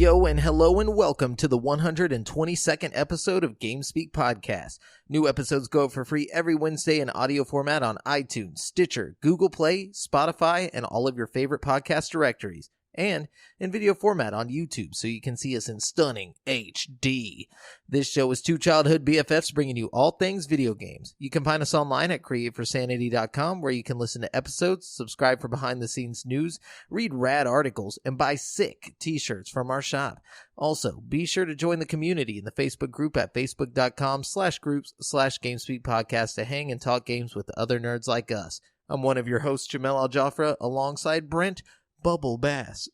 Yo, and hello, and welcome to the 122nd episode of GameSpeak Podcast. New episodes go up for free every Wednesday in audio format on iTunes, Stitcher, Google Play, Spotify, and all of your favorite podcast directories. And in video format on YouTube, so you can see us in stunning HD. This show is two childhood BFFs bringing you all things video games. You can find us online at createforsanity.com, where you can listen to episodes, subscribe for behind-the-scenes news, read rad articles, and buy sick t-shirts from our shop. Also, be sure to join the community in the Facebook group at facebook.com/groups/GameSpeak Podcast to hang and talk games with other nerds like us. I'm one of your hosts, JAMAL Al-Jafra, alongside Brent Bubble Bass.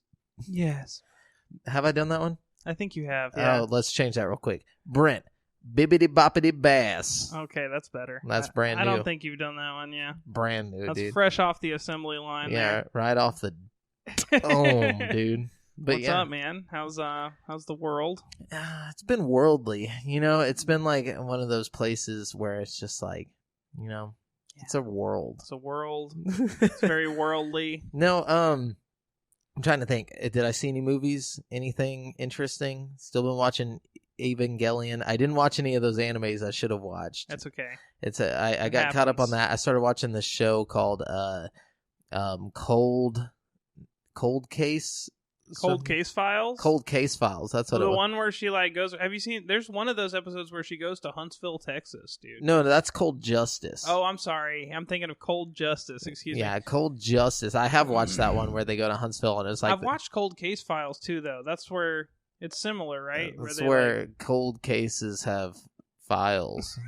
Yes. Have I done that one? I think you have, yeah. Oh, let's change that real quick. Brent Bibbidi Boppity Bass. Okay, that's better. That's brand new. I don't think you've done that one, yeah. Brand new, that's dude. Fresh off the assembly line. Yeah, there. right off the dome, dude. But What's up, man? How's the world? It's been worldly. You know, it's been like one of those places where it's just like, you know, it's a world. It's a world. It's very worldly. No, I'm trying to think. Did I see any movies? Anything interesting? Still been watching Evangelion. I didn't watch any of those animes I should have watched. That's okay. I got caught up on that. I started watching this show called Cold Case. Cold Case Files? Cold Case Files. That's what the it was. one where she like goes. Have you seen? There's one of those episodes where she goes to Huntsville, Texas, dude. No, that's Cold Justice. Oh, I'm sorry. I'm thinking of Cold Justice. Excuse me. Yeah, Cold Justice. I have watched that one where they go to Huntsville and it's like I've watched Cold Case Files too, though. That's where it's similar, right? That's where cold cases have files.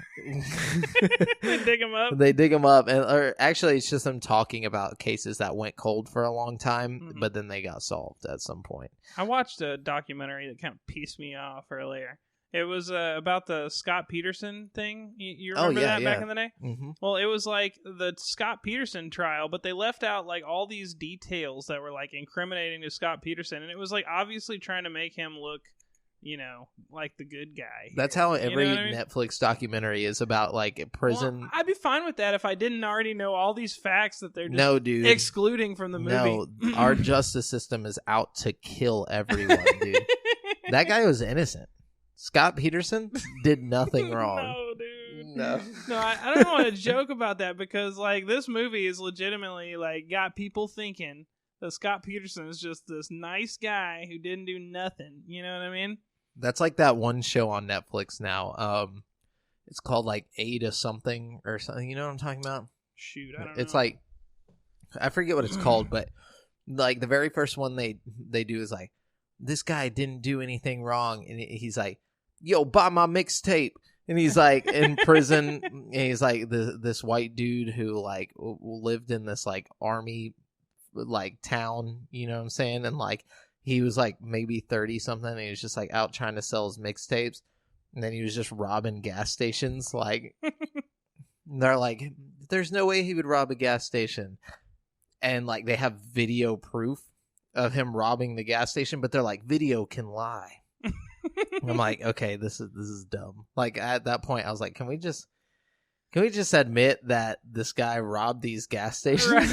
They dig them up. They dig them up, or actually, it's just them talking about cases that went cold for a long time, but then they got solved at some point. I watched a documentary that kind of pissed me off earlier. It was about the Scott Peterson thing. You remember that back in the day? Mm-hmm. Well, it was like the Scott Peterson trial, but they left out like all these details that were like incriminating to Scott Peterson, and it was like obviously trying to make him look, you know, like the good guy. That's how every Netflix documentary is about, like, prison. Well, I'd be fine with that if I didn't already know all these facts that they're just excluding from the movie. No, our justice system is out to kill everyone, dude. That guy was innocent. Scott Peterson did nothing wrong. No, dude. No, I don't want to joke about that because, like, this movie is legitimately, like, got people thinking that Scott Peterson is just this nice guy who didn't do nothing. You know what I mean? That's like that one show on Netflix now. It's called like Ada something or something. You know what I'm talking about? Shoot, I don't know. It's like, I forget what it's called, but like the very first one they do is like, this guy didn't do anything wrong, and he's like, yo, buy my mixtape. And he's like in prison, and he's like this white dude who like lived in this like army like town, you know what I'm saying? And like he was like maybe 30 something, and he was just like out trying to sell his mixtapes, and then he was just robbing gas stations. Like they're like, there's no way he would rob a gas station, and like they have video proof of him robbing the gas station, but they're like, video can lie. I'm like, okay, this is dumb. Like at that point I was like, can we just admit that this guy robbed these gas stations? Right.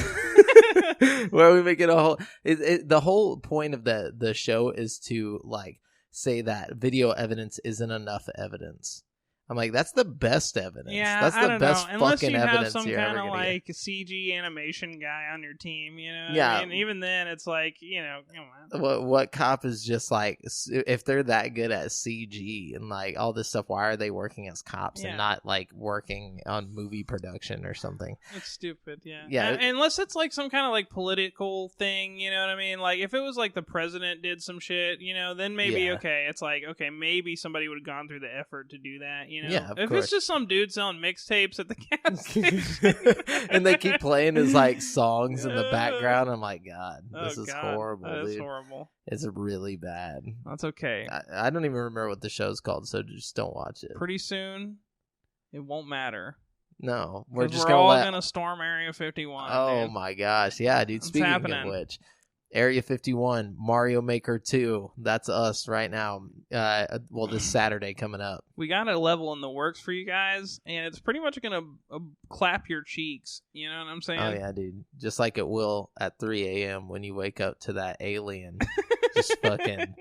Where we make it a whole the whole point of the show is to like say that video evidence isn't enough evidence. I'm like, that's the best evidence. Yeah, that's the best fucking evidence you're ever gonna get. Unless you have some kind of like CG animation guy on your team, you know? Yeah. I mean, even then, it's like, you know, come on. What cop is just like, if they're that good at CG and like all this stuff, why are they working as cops and not like working on movie production or something? It's stupid, yeah. Yeah. Unless it's like some kind of like political thing, you know what I mean? Like if it was like the president did some shit, you know, then maybe okay. It's like, okay, maybe somebody would have gone through the effort to do that, you know? Yeah, if course. It's just some dude selling mixtapes at the gas station and they keep playing his like songs in the background, I'm like, God, this is horrible. That is dude. Horrible. It's really bad. That's okay. I don't even remember what the show's called, so just don't watch it. Pretty soon, it won't matter. No, we're all gonna storm Area 51. Oh dude. My gosh, yeah, dude. Speaking of which, Area 51, Mario Maker 2. That's us right now. Well, this Saturday coming up. We got a level in the works for you guys, and it's pretty much going to clap your cheeks. You know what I'm saying? Oh, yeah, dude. Just like it will at 3 a.m. when you wake up to that alien just fucking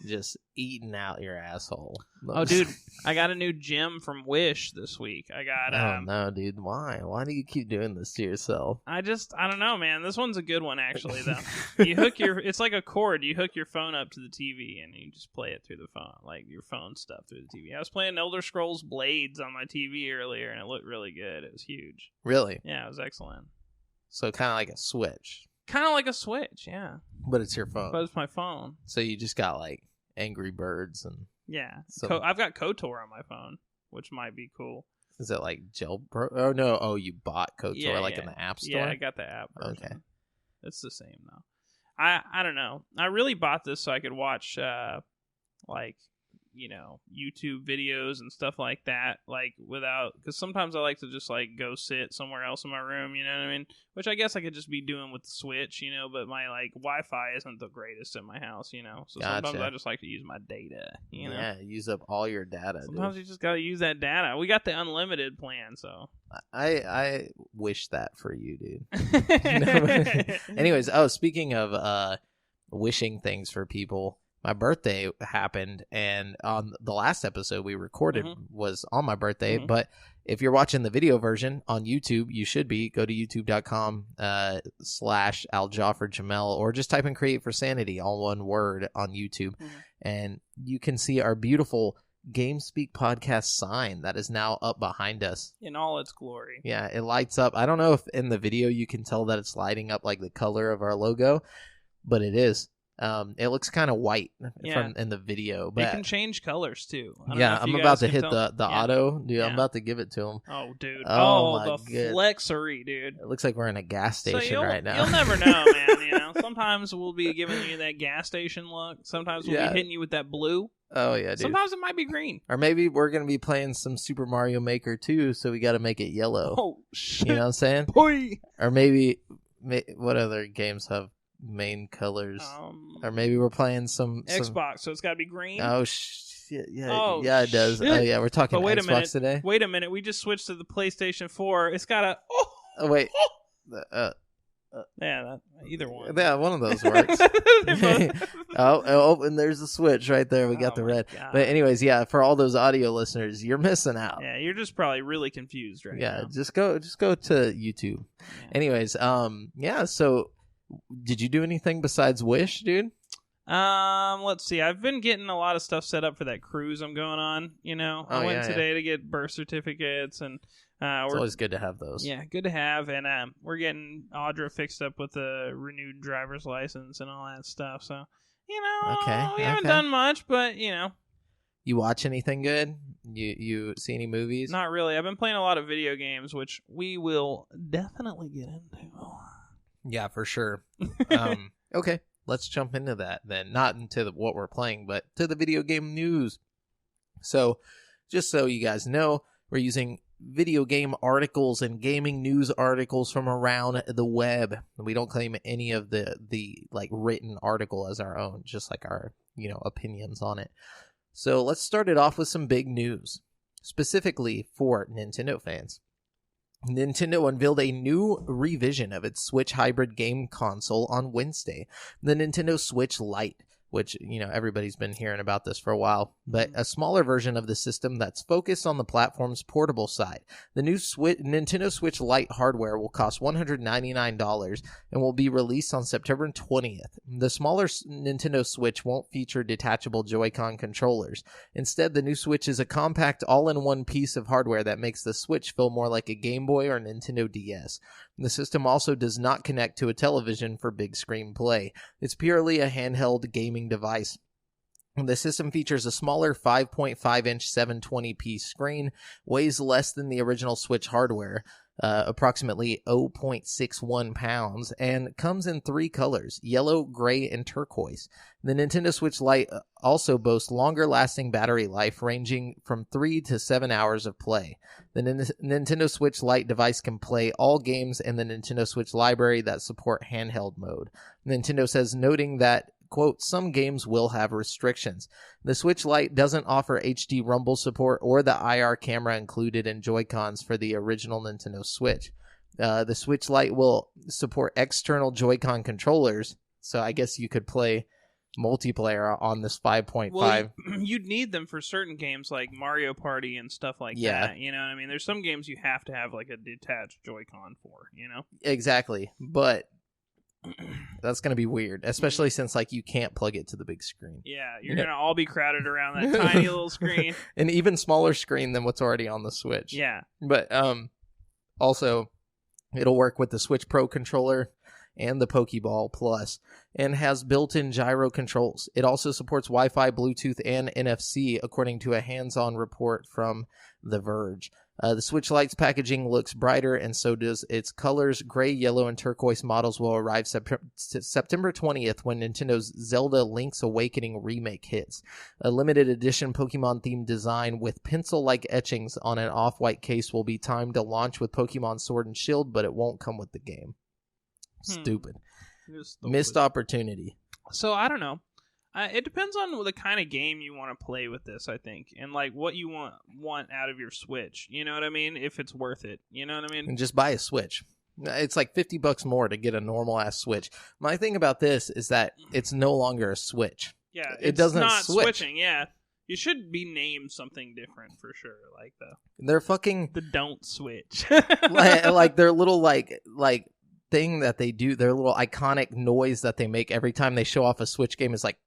just eating out your asshole. Oh, dude, I got a new gem from Wish this week. I got. Oh no, dude! Why? Why do you keep doing this to yourself? I don't know, man. This one's a good one, actually. Though you hook it's like a cord. You hook your phone up to the TV and you just play it through the phone, like your phone stuff through the TV. I was playing Elder Scrolls Blades on my TV earlier, and it looked really good. It was huge. Really? Yeah, it was excellent. So kind of like a Switch. Kind of like a Switch, yeah. But it's your phone. But it's my phone. So you just got like Angry Birds and I've got KOTOR on my phone, which might be cool. Is it like jailbroke? Oh no! Oh, you bought KOTOR in the App Store? Yeah, I got the app version. Okay, it's the same though. I don't know. I really bought this so I could watch like YouTube videos and stuff like that, like without, because sometimes I like to just like go sit somewhere else in my room, you know what I mean? Which I guess I could just be doing with the Switch, but my like Wi-Fi isn't the greatest in my house, so sometimes I just like to use my data, Yeah, use up all your data. Sometimes you just gotta use that data. We got the unlimited plan, so I wish that for you, dude. Anyways, speaking of wishing things for people, my birthday happened, and on the last episode we recorded was on my birthday, but if you're watching the video version on YouTube, you should go to youtube.com/AlJafferJamel, or just type in Create for Sanity, all one word, on YouTube, and you can see our beautiful GameSpeak podcast sign that is now up behind us. In all its glory. Yeah, it lights up. I don't know if in the video you can tell that it's lighting up like the color of our logo, but it is. It looks kind of white in the video, but it can change colors too. I'm about to hit the auto, dude. I'm about to give it to him. Oh, dude. Oh the flexery, dude. It looks like we're in a gas station right now. You'll never know, man. Sometimes we'll be giving you that gas station look. Sometimes we'll be hitting you with that blue. Oh yeah, dude. Sometimes it might be green. Or maybe we're gonna be playing some Super Mario Maker 2, so we got to make it yellow. Oh shit! You know what I'm saying? Boy. Or maybe what other games have main colors? Or maybe we're playing some Xbox, so it's got to be green. Oh shit! Yeah, oh, yeah, it does. Shit. Oh yeah, we're talking Xbox today. Wait a minute, we just switched to the PlayStation 4. It's got a. Oh wait. Either one. Yeah, one of those works. And there's the Switch right there. We got the red. God. But anyways, yeah, for all those audio listeners, you're missing out. Yeah, you're just probably really confused right now. Yeah, just go to YouTube. Yeah. Anyways, so did you do anything besides Wish, dude? Let's see. I've been getting a lot of stuff set up for that cruise I'm going on. I went today to get birth certificates, and it's always good to have those. Yeah, good to have. And we're getting Audra fixed up with a renewed driver's license and all that stuff. So, we haven't done much, but You watch anything good? You see any movies? Not really. I've been playing a lot of video games, which we will definitely get into. Yeah, for sure. Okay, let's jump into that then. Not into what we're playing, but to the video game news. So, just so you guys know, we're using video game articles and gaming news articles from around the web. We don't claim any of the like written article as our own, just like our, opinions on it. So, let's start it off with some big news, specifically for Nintendo fans. Nintendo unveiled a new revision of its Switch hybrid game console on Wednesday, the Nintendo Switch Lite, which, everybody's been hearing about this for a while, but a smaller version of the system that's focused on the platform's portable side. The new Nintendo Switch Lite hardware will cost $199 and will be released on September 20th. The smaller Nintendo Switch won't feature detachable Joy-Con controllers. Instead, the new Switch is a compact, all-in-one piece of hardware that makes the Switch feel more like a Game Boy or Nintendo DS. The system also does not connect to a television for big screen play. It's purely a handheld gaming device. The system features a smaller 5.5-inch 720p screen, weighs less than the original Switch hardware, approximately 0.61 pounds, and comes in 3 colors, yellow, gray, and turquoise. The Nintendo Switch Lite also boasts longer-lasting battery life, ranging from 3 to 7 hours of play. The Nintendo Switch Lite device can play all games in the Nintendo Switch library that support handheld mode. Nintendo says, noting that, quote, some games will have restrictions. The Switch Lite doesn't offer HD rumble support or the IR camera included in Joy-Cons for the original Nintendo Switch. The Switch Lite will support external Joy-Con controllers, so I guess you could play multiplayer on this 5.5. Well, you'd need them for certain games like Mario Party and stuff like that. You know what I mean? There's some games you have to have like a detached Joy-Con for, you know? Exactly. But that's going to be weird, especially since like you can't plug it to the big screen. Yeah, you're going to all be crowded around that tiny little screen. An even smaller screen than what's already on the Switch. Yeah. But also, it'll work with the Switch Pro controller and the Pokeball Plus, and has built-in gyro controls. It also supports Wi-Fi, Bluetooth, and NFC, according to a hands-on report from The Verge. The Switch Lite's packaging looks brighter, and so does its colors. Gray, yellow, and turquoise models will arrive September 20th when Nintendo's Zelda Link's Awakening remake hits. A limited edition Pokemon-themed design with pencil-like etchings on an off-white case will be timed to launch with Pokemon Sword and Shield, but it won't come with the game. Stupid. Missed opportunity. So, I don't know. It depends on the kind of game you want to play with this, I think, and like what you want out of your Switch. You know what I mean? If it's worth it, you know what I mean? And just buy a Switch. It's like $50 more to get a normal ass Switch. My thing about this is that it's no longer a Switch. Yeah, it doesn't not switch. Switching. Yeah, you should be named something different for sure. Like they're fucking the don't switch. like their little like thing that they do. Their little iconic noise that they make every time they show off a Switch game is like,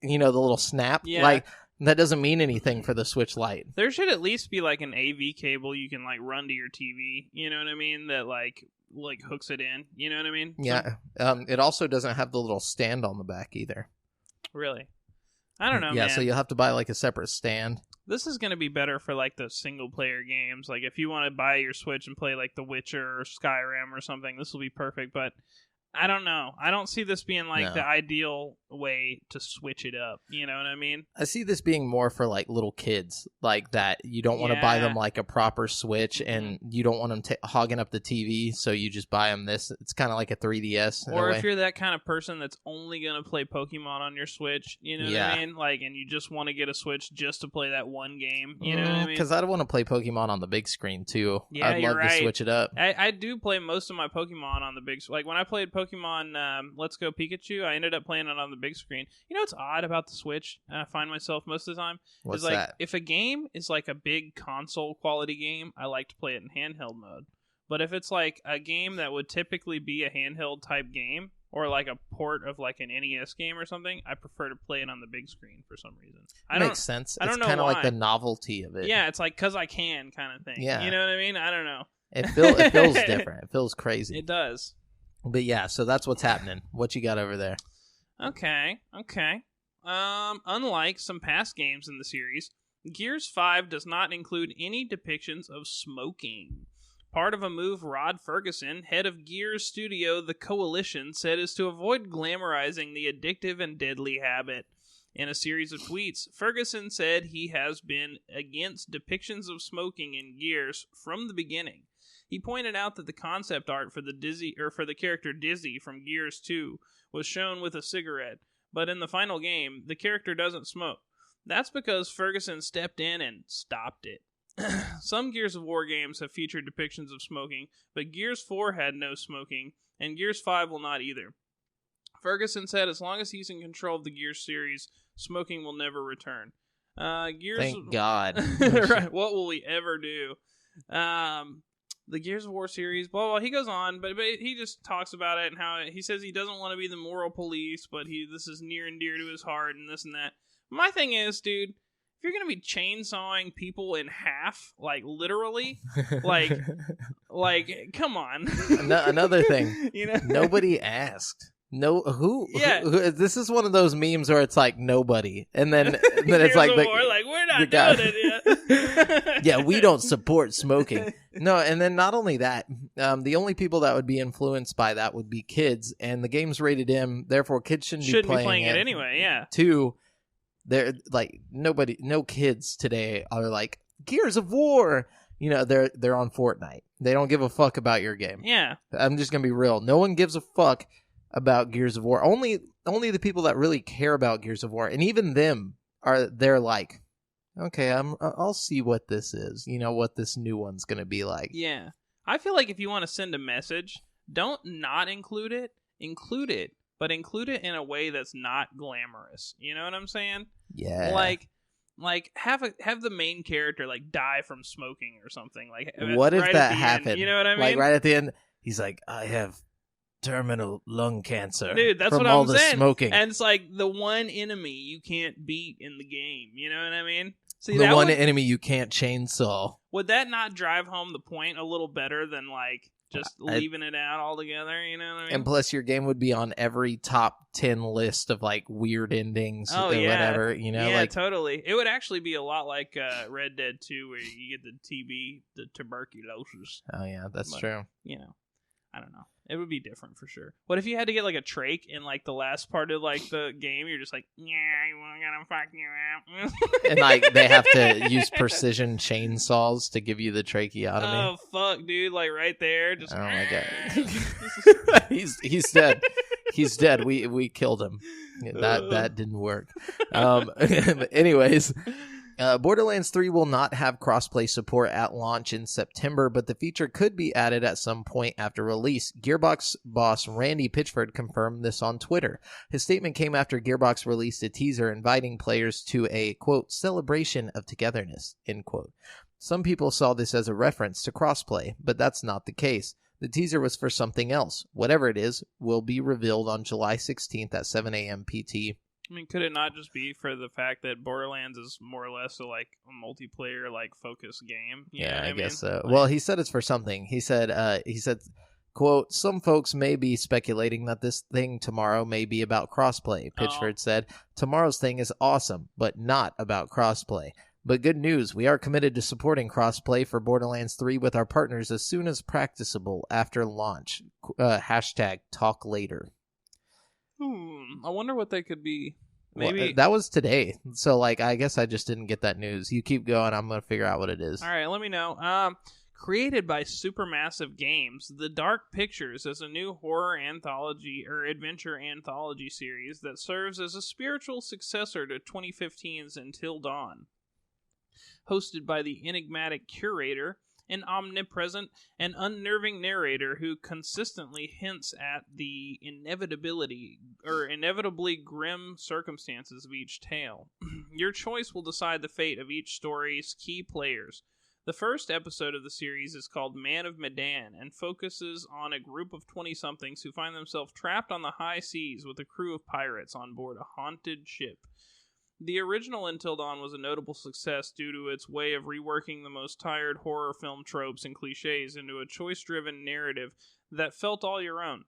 you know, the little snap. Yeah. Like that doesn't mean anything for the Switch Lite. There should at least be like an AV cable you can like run to your TV. You know what I mean? That like hooks it in. You know what I mean? Yeah. It also doesn't have the little stand on the back either. Really? I don't know, yeah, man. so you'll have to buy like a separate stand. This is going to be better for like the single player games. Like if you want to buy your Switch and play like The Witcher or Skyrim or something, this will be perfect. But I don't know. I don't see this being like the ideal way to switch it up. You know what I mean? I see this being more for like little kids, like that. You don't want to buy them like a proper Switch, and you don't want them hogging up the TV, so you just buy them this. It's kind of like a 3DS. Or if you're that kind of person that's only going to play Pokemon on your Switch, you know what I mean? Like, and you just want to get a Switch just to play that one game. You know what I mean? Because I don't want to play Pokemon on the big screen too. Yeah, I'd love to switch it up. I do play most of my Pokemon on the big. Like when I played Pokemon Let's Go Pikachu, I ended up playing it on the big screen. You know what's odd about the Switch? I find myself most of the time What's is like that? If a game is like a big console quality game, I like to play it in handheld mode. But if it's like a game that would typically be a handheld type game, or like a port of like an NES game or something, I prefer to play it on the big screen for some reason. Makes sense. I don't know kind of why. like the novelty of it. Yeah, it's like because I can kind of thing. Yeah. You know what I mean? I don't know. It feels different. It feels crazy. It does. But yeah, so that's what's happening. What you got over there? Okay. Unlike some past games in the series, Gears 5 does not include any depictions of smoking. Part of a move Rod Ferguson, head of Gears studio The Coalition, said is to avoid glamorizing the addictive and deadly habit. In a series of tweets, Ferguson said he has been against depictions of smoking in Gears from the beginning. He pointed out that the concept art for the character Dizzy from Gears 2 was shown with a cigarette, but in the final game, the character doesn't smoke. That's because Ferguson stepped in and stopped it. Some Gears of War games have featured depictions of smoking, but Gears 4 had no smoking, and Gears 5 will not either. Ferguson said as long as he's in control of the Gears series, smoking will never return. Thank God. Right, what will we ever do? The Gears of War series, blah, blah, he goes on, but he just talks about it and how he says he doesn't want to be the moral police, but this is near and dear to his heart and this and that. My thing is, dude, if you're going to be chainsawing people in half, like literally, like come on. Another thing, you know? Nobody asked. Who? This is one of those memes where it's like nobody, and then it's like we're not doing it yet. Yeah, we don't support smoking. No, and then not only that, the only people that would be influenced by that would be kids, and the game's rated M, therefore kids shouldn't be playing it anyway. Yeah. 2, they're like no kids today are like Gears of War. You know, they're on Fortnite. They don't give a fuck about your game. Yeah. I'm just gonna be real. No one gives a fuck about Gears of War. Only the people that really care about Gears of War, and even them they're like, okay, I'll see what this is. You know what this new one's gonna be like. Yeah, I feel like if you want to send a message, don't not include it. Include it, but include it in a way that's not glamorous. You know what I'm saying? Yeah. Like have the main character like die from smoking or something. Like what if that happened? End, you know what I mean? Like right at the end, he's like, I have terminal lung cancer. Dude, that's from what all I'm the saying. Smoking. And it's like the one enemy you can't beat in the game. You know what I mean? See, the one enemy you can't chainsaw. Would that not drive home the point a little better than like just leaving it out altogether? You know what I mean? And plus, your game would be on every top 10 list of like weird endings or whatever. You know, yeah, like totally. It would actually be a lot like Red Dead 2, where you get the TB, the tuberculosis. Oh yeah, that's true. You know, I don't know. It would be different for sure. What if you had to get like a trach in like the last part of like the game? You're just like, yeah, I'm gonna fuck you out. And like they have to use precision chainsaws to give you the tracheotomy. Oh fuck, dude! Like right there. Just oh my god, he's dead. He's dead. We killed him. That didn't work. Anyways. Borderlands 3 will not have crossplay support at launch in September, but the feature could be added at some point after release. Gearbox boss Randy Pitchford confirmed this on Twitter. His statement came after Gearbox released a teaser inviting players to a, quote, celebration of togetherness, end quote. Some people saw this as a reference to crossplay, but that's not the case. The teaser was for something else. Whatever it is will be revealed on July 16th at 7 a.m. PT. I mean, could it not just be for the fact that Borderlands is more or less a multiplayer focused game? Yeah, I guess so. Well, he said it's for something. He said, quote, some folks may be speculating that this thing tomorrow may be about crossplay. Pitchford said, tomorrow's thing is awesome, but not about crossplay. But good news, we are committed to supporting crossplay for Borderlands 3 with our partners as soon as practicable after launch. Hashtag talk later. I wonder what they could be. Maybe well, that was today. So, I guess I just didn't get that news. You keep going. I'm going to figure out what it is. All right, let me know. Created by Supermassive Games, The Dark Pictures is a new horror anthology or adventure anthology series that serves as a spiritual successor to 2015's Until Dawn. Hosted by the enigmatic curator, an omnipresent and unnerving narrator who consistently hints at the inevitably grim circumstances of each tale. Your choice will decide the fate of each story's key players. The first episode of the series is called Man of Medan and focuses on a group of 20-somethings who find themselves trapped on the high seas with a crew of pirates on board a haunted ship. The original Until Dawn was a notable success due to its way of reworking the most tired horror film tropes and cliches into a choice-driven narrative that felt all your own.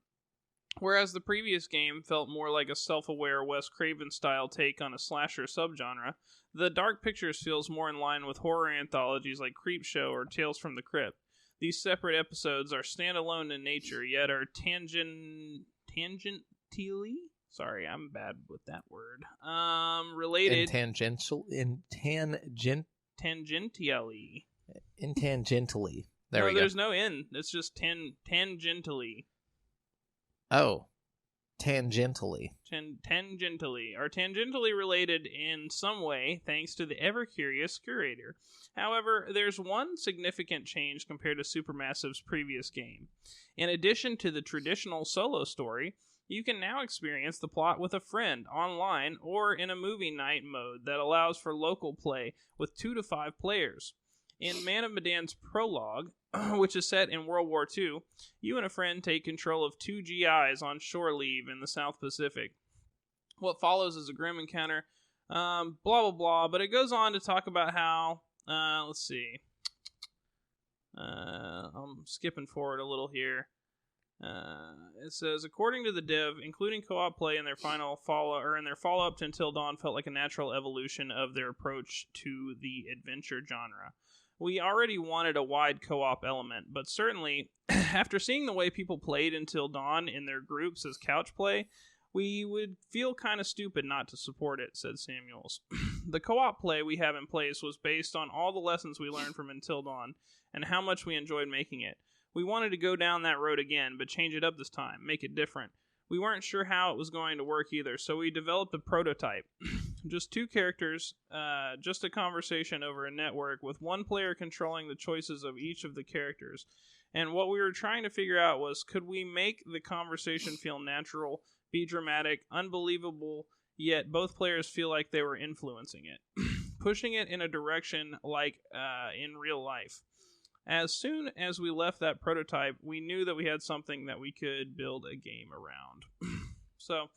Whereas the previous game felt more like a self-aware Wes Craven-style take on a slasher subgenre, The Dark Pictures feels more in line with horror anthologies like Creepshow or Tales from the Crypt. These separate episodes are standalone in nature, yet are tangentially... Sorry, I'm bad with that word. Related. Tangentially. Intangentially. There we go. There's no N. It's just tangentially. Oh. Tangentially. Tangentially. Are tangentially related in some way thanks to the ever-curious curator. However, there's one significant change compared to Supermassive's previous game. In addition to the traditional solo story, you can now experience the plot with a friend, online, or in a movie night mode that allows for local play with 2 to 5 players. In Man of Medan's prologue, which is set in World War II, you and a friend take control of 2 GIs on shore leave in the South Pacific. What follows is a grim encounter, blah, blah, blah, but it goes on to talk about how, let's see, I'm skipping forward a little here. It says, according to the dev, including co-op play in their follow-up to Until Dawn felt like a natural evolution of their approach to the adventure genre. We already wanted a wide co-op element, but certainly, after seeing the way people played Until Dawn in their groups as couch play, we would feel kind of stupid not to support it, said Samuels. The co-op play we have in place was based on all the lessons we learned from Until Dawn, and how much we enjoyed making it. We wanted to go down that road again, but change it up this time, make it different. We weren't sure how it was going to work either, so we developed a prototype. Just 2 characters, just a conversation over a network, with one player controlling the choices of each of the characters. And what we were trying to figure out was, could we make the conversation feel natural be dramatic, unbelievable, yet both players feel like they were influencing it, pushing it in a direction like in real life. As soon as we left that prototype, we knew that we had something that we could build a game around. So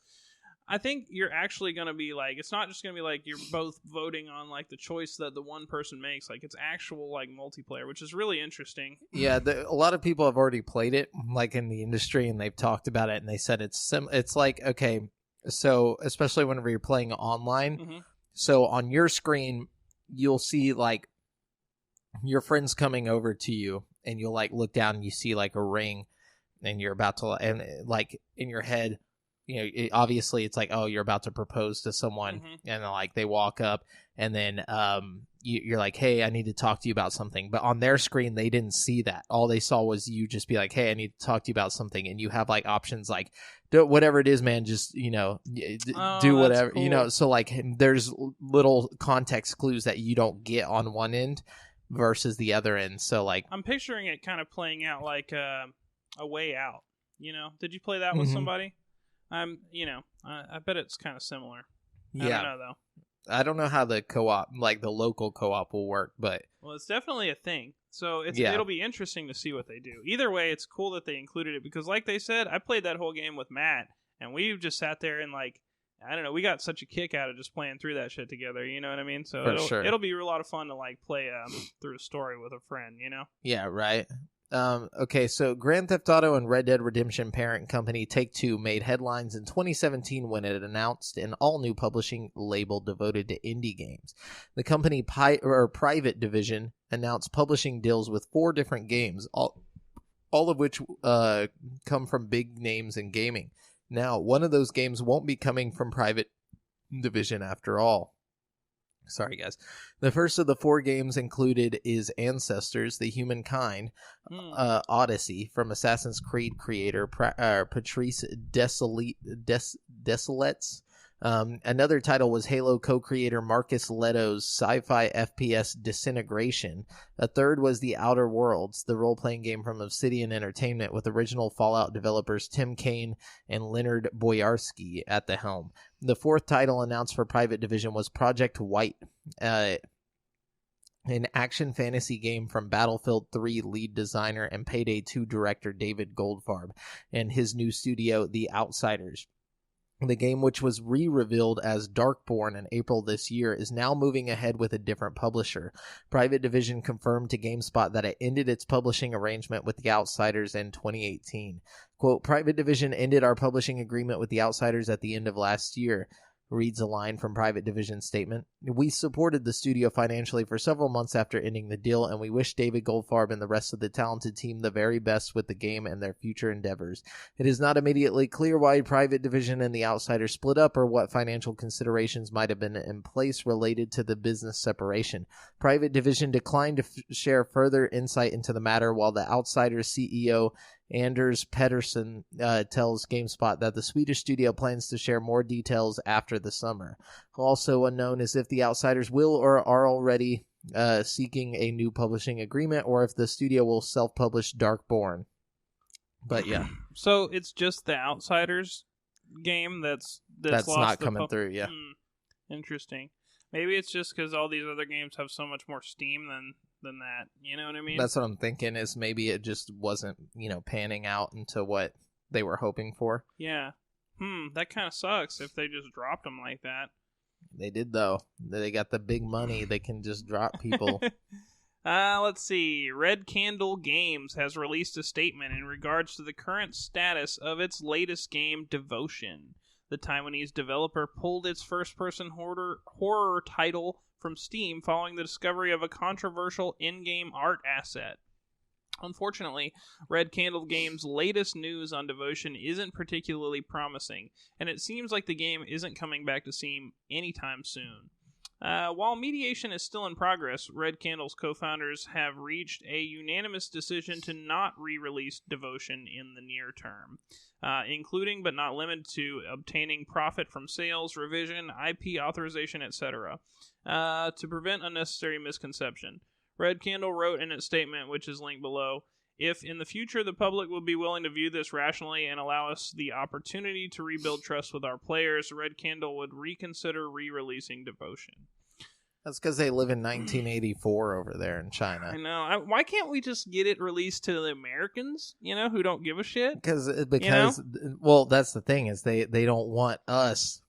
I think you're actually going to be like, it's not just going to be like you're both voting on like the choice that the one person makes. Like it's actual like multiplayer, which is really interesting. Yeah, a lot of people have already played it, like in the industry, and they've talked about it, and they said it's like, okay, so especially whenever you're playing online, so on your screen, you'll see like your friends coming over to you, and you'll like look down and you see like a ring, and you're about to, and like in your head, you know, obviously it's like, oh, you're about to propose to someone, and like they walk up, and then you're like, hey, I need to talk to you about something. But on their screen, they didn't see that. All they saw was you just be like, hey, I need to talk to you about something, and you have like options like, do whatever it is, man, just, you know, do whatever, cool. You know. So like there's little context clues that you don't get on one end versus the other end. So like I'm picturing it kind of playing out like A Way Out. You know, did you play that with somebody? You know, I bet it's kind of similar. I don't know though. I don't know how the co-op, like the local co-op, will work, but well, it's definitely a thing. So it'll be interesting to see what they do. Either way, it's cool that they included it because, like they said, I played that whole game with Matt, and we just sat there and like, I don't know, we got such a kick out of just playing through that shit together. You know what I mean? So it'll be a lot of fun to like play through a story with a friend. You know? Yeah. Right. Okay, so Grand Theft Auto and Red Dead Redemption parent company Take-Two made headlines in 2017 when it announced an all-new publishing label devoted to indie games. The company private division announced publishing deals with 4 different games, all of which come from big names in gaming. Now, one of those games won't be coming from private division after all. Sorry, guys. The first of the 4 games included is Ancestors, the Humankind Odyssey from Assassin's Creed creator Patrice Desolates. Another title was Halo co-creator Marcus Leto's sci-fi FPS Disintegration. A third was The Outer Worlds, the role-playing game from Obsidian Entertainment with original Fallout developers Tim Kaine and Leonard Boyarsky at the helm. The 4th title announced for Private Division was Project White, an action fantasy game from Battlefield 3 lead designer and Payday 2 director David Goldfarb and his new studio, The Outsiders. The game, which was re-revealed as Darkborn in April this year, is now moving ahead with a different publisher. Private Division confirmed to GameSpot that it ended its publishing arrangement with The Outsiders in 2018. Quote, Private Division ended our publishing agreement with The Outsiders at the end of last year, reads a line from Private Division's statement. We supported the studio financially for several months after ending the deal, and we wish David Goldfarb and the rest of the talented team the very best with the game and their future endeavors. It is not immediately clear why Private Division and The Outsiders split up or what financial considerations might have been in place related to the business separation. Private Division declined to share further insight into the matter, while The Outsiders CEO Anders Pettersson tells GameSpot that the Swedish studio plans to share more details after the summer. Also unknown is if The Outsiders will or are already seeking a new publishing agreement, or if the studio will self-publish Darkborn. But yeah. So it's just The Outsiders game that's lost not coming through, yeah. Interesting. Maybe it's just because all these other games have so much more steam than that. You know what I mean? That's what I'm thinking, is maybe it just wasn't, panning out into what they were hoping for. Yeah. That kind of sucks if they just dropped them like that. They did, though. They got the big money. They can just drop people. Let's see. Red Candle Games has released a statement in regards to the current status of its latest game, Devotion. The Taiwanese developer pulled its first-person horror title from Steam following the discovery of a controversial in-game art asset. Unfortunately, Red Candle Games' latest news on Devotion isn't particularly promising, and it seems like the game isn't coming back to Steam anytime soon. While mediation is still in progress, Red Candle's co-founders have reached a unanimous decision to not re-release Devotion in the near term, including but not limited to obtaining profit from sales, revision, IP authorization, etc., to prevent unnecessary misconception. Red Candle wrote in its statement, which is linked below, If in the future the public will be willing to view this rationally and allow us the opportunity to rebuild trust with our players, Red Candle would reconsider re-releasing Devotion. That's because they live in 1984 over there in China. I know. Why can't we just get it released to the Americans, who don't give a shit? Because well, that's the thing, is they don't want us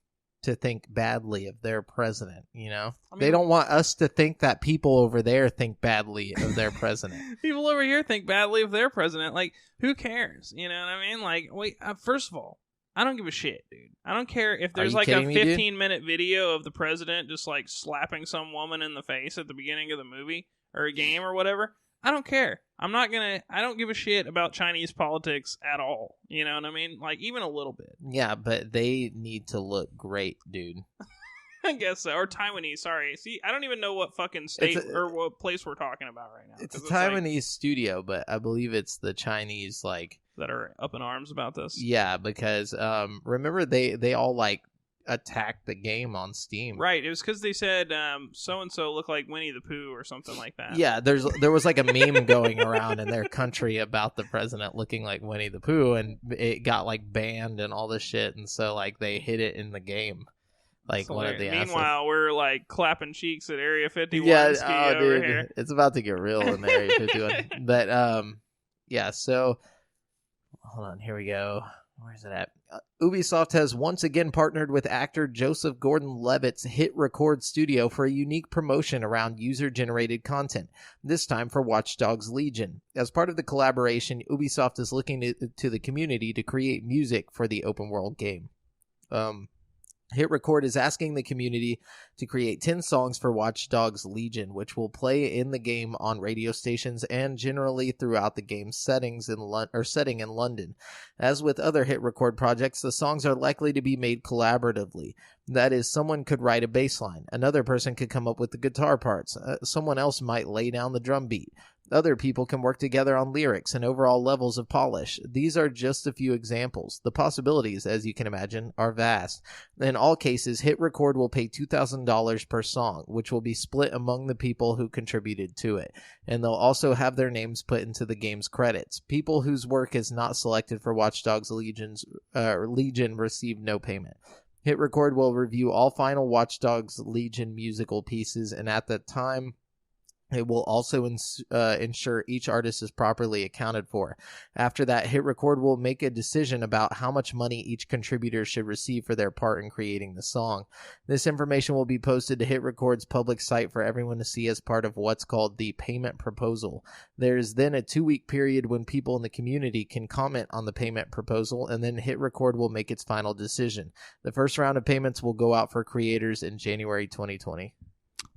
to think badly of their president, they don't want us to think that people over there think badly of their president. People over here think badly of their president. Like, who cares? You know what I mean? Like, wait, first of all, I don't give a shit, dude. I don't care if there's like a 15-minute video of the president just like slapping some woman in the face at the beginning of the movie or a game or whatever. I don't care. I don't give a shit about Chinese politics at all. You know what I mean? Like, even a little bit. Yeah, but they need to look great, dude. I guess so. Or Taiwanese, sorry. See, I don't even know what fucking state or what place we're talking about right now. It's a Taiwanese studio, but I believe it's the Chinese, that are up in arms about this. Yeah, because, remember, they all, attacked the game on Steam. Right, it was because they said so-and-so looked like Winnie the Pooh or something like that. Yeah, there was a meme going around in their country about the president looking like Winnie the Pooh, and it got banned and all this shit, and so they hid it in the game. One of the meanwhile, we're clapping cheeks at Area 51 ski over here. It's about to get real in Area 51. But yeah, so hold on, here we go. Where's it at? Ubisoft has once again partnered with actor Joseph Gordon-Levitt's Hit Record studio for a unique promotion around user-generated content, this time for Watch Dogs Legion. As part of the collaboration, Ubisoft is looking to the community to create music for the open-world game. Hit Record is asking the community to create 10 songs for Watch Dogs Legion, which will play in the game on radio stations and generally throughout the game's setting in London. As with other Hit Record projects, the songs are likely to be made collaboratively. That is, someone could write a bass line, another person could come up with the guitar parts, someone else might lay down the drum beat. Other people can work together on lyrics and overall levels of polish. These are just a few examples. The possibilities, as you can imagine, are vast. In all cases, Hit Record will pay $2,000 per song, which will be split among the people who contributed to it. And they'll also have their names put into the game's credits. People whose work is not selected for Watch Dogs Legion receive no payment. Hit Record will review all final Watch Dogs Legion musical pieces, and at that time, it will also ensure each artist is properly accounted for. After that, Hit Record will make a decision about how much money each contributor should receive for their part in creating the song. This information will be posted to Hit Record's public site for everyone to see as part of what's called the payment proposal. There is then a 2-week period when people in the community can comment on the payment proposal, and then Hit Record will make its final decision. The first round of payments will go out for creators in January 2020.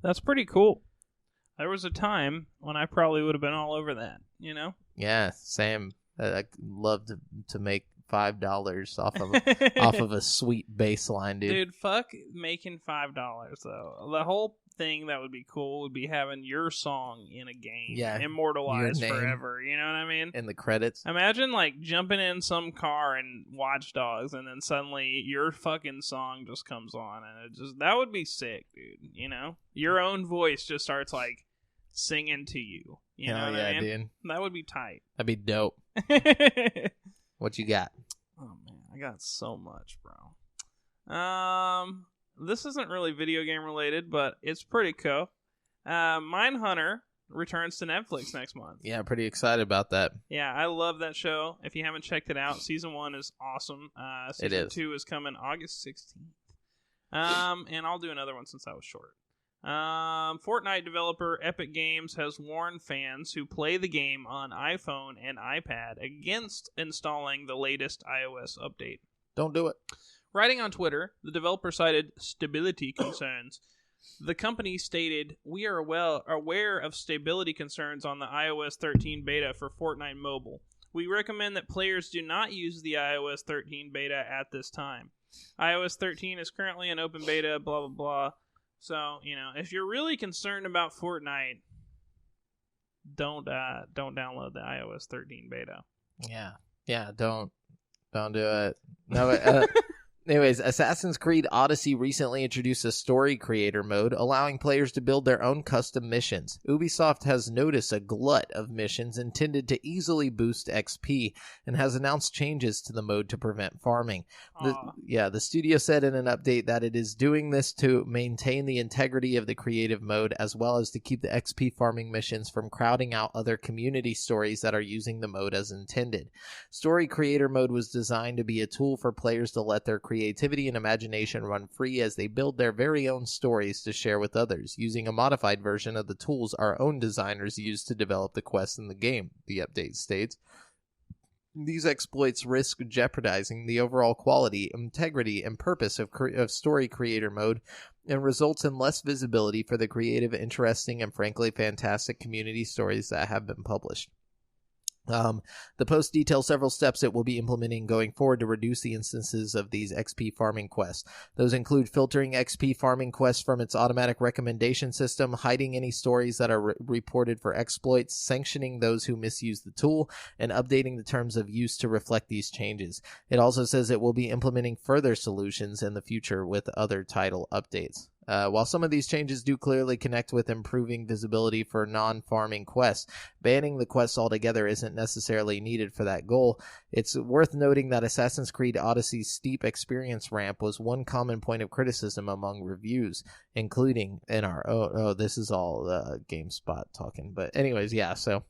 That's pretty cool. There was a time when I probably would have been all over that, Yeah, same. I'd love to make $5 off of a sweet bass line, dude. Dude, fuck making $5 though. The whole thing that would be cool would be having your song in a game, immortalized forever. You know what I mean? In the credits. Imagine jumping in some car in Watch Dogs, and then suddenly your fucking song just comes on, and that would be sick, dude. Your own voice just starts singing to you. You know what I mean? Dude. That would be tight. That'd be dope. What you got? Oh man, I got so much, bro. This isn't really video game related, but it's pretty cool. Mindhunter returns to Netflix next month. Yeah, pretty excited about that. Yeah, I love that show. If you haven't checked it out, season 1 is awesome. Season 2 is coming August 16th. And I'll do another one since that was short. Fortnite developer Epic Games has warned fans who play the game on iPhone and iPad against installing the latest iOS update. Don't do it. Writing on Twitter, the developer cited stability concerns. The company stated, "We are well aware of stability concerns on the iOS 13 beta for Fortnite Mobile. We recommend that players do not use the iOS 13 beta at this time. iOS 13 is currently in open beta, blah, blah, blah. So, if you're really concerned about Fortnite, don't download the iOS 13 beta. Yeah, don't do it. No, Anyways, Assassin's Creed Odyssey recently introduced a story creator mode, allowing players to build their own custom missions. Ubisoft has noticed a glut of missions intended to easily boost XP and has announced changes to the mode to prevent farming. The studio said in an update that it is doing this to maintain the integrity of the creative mode, as well as to keep the XP farming missions from crowding out other community stories that are using the mode as intended. Story creator mode was designed to be a tool for players to let their creativity and imagination run free as they build their very own stories to share with others, using a modified version of the tools our own designers used to develop the quests in the game, the update states. These exploits risk jeopardizing the overall quality, integrity, and purpose of story creator mode, and results in less visibility for the creative, interesting, and frankly fantastic community stories that have been published. The post details several steps it will be implementing going forward to reduce the instances of these XP farming quests. Those include filtering XP farming quests from its automatic recommendation system, hiding any stories that are reported for exploits, sanctioning those who misuse the tool, and updating the terms of use to reflect these changes. It also says it will be implementing further solutions in the future with other title updates. While some of these changes do clearly connect with improving visibility for non-farming quests, banning the quests altogether isn't necessarily needed for that goal. It's worth noting that Assassin's Creed Odyssey's steep experience ramp was one common point of criticism among reviews, including in our... this is all GameSpot talking. But anyways, yeah, so...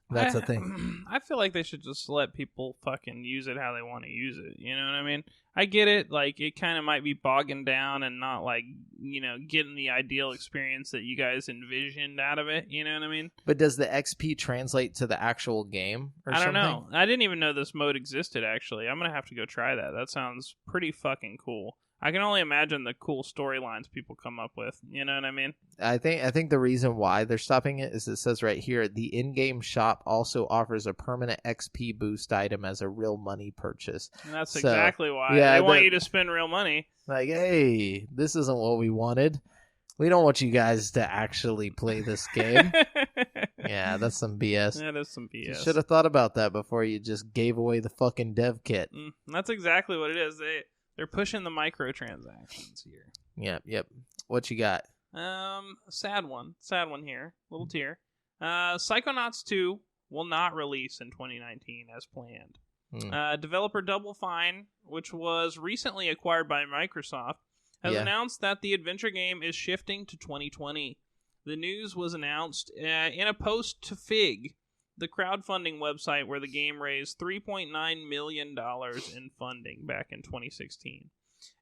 That's the thing. I feel like they should just let people fucking use it how they want to use it. You know what I mean? I get it. Like, it kind of might be bogging down and not, like, you know, getting the ideal experience that you guys envisioned out of it. You know what I mean? But does the XP translate to the actual game or something? I don't know. I didn't even know this mode existed, actually. I'm going to have to go try that. That sounds pretty fucking cool. I can only imagine the cool storylines people come up with. You know what I mean? I think the reason why they're stopping it is it says right here, the in-game shop also offers a permanent XP boost item as a real money purchase. And that's exactly why. They want you to spend real money. Like, hey, this isn't what we wanted. We don't want you guys to actually play this game. Yeah, that's some BS. That is some BS. You should have thought about that before you just gave away the fucking dev kit. That's exactly what it is. They're pushing the microtransactions here. Yep. What you got? Sad one here. Little tear. Psychonauts 2 will not release in 2019 as planned. Developer Double Fine, which was recently acquired by Microsoft, has announced that the adventure game is shifting to 2020. The news was announced in a post to Fig, the crowdfunding website where the game raised $3.9 million in funding back in 2016.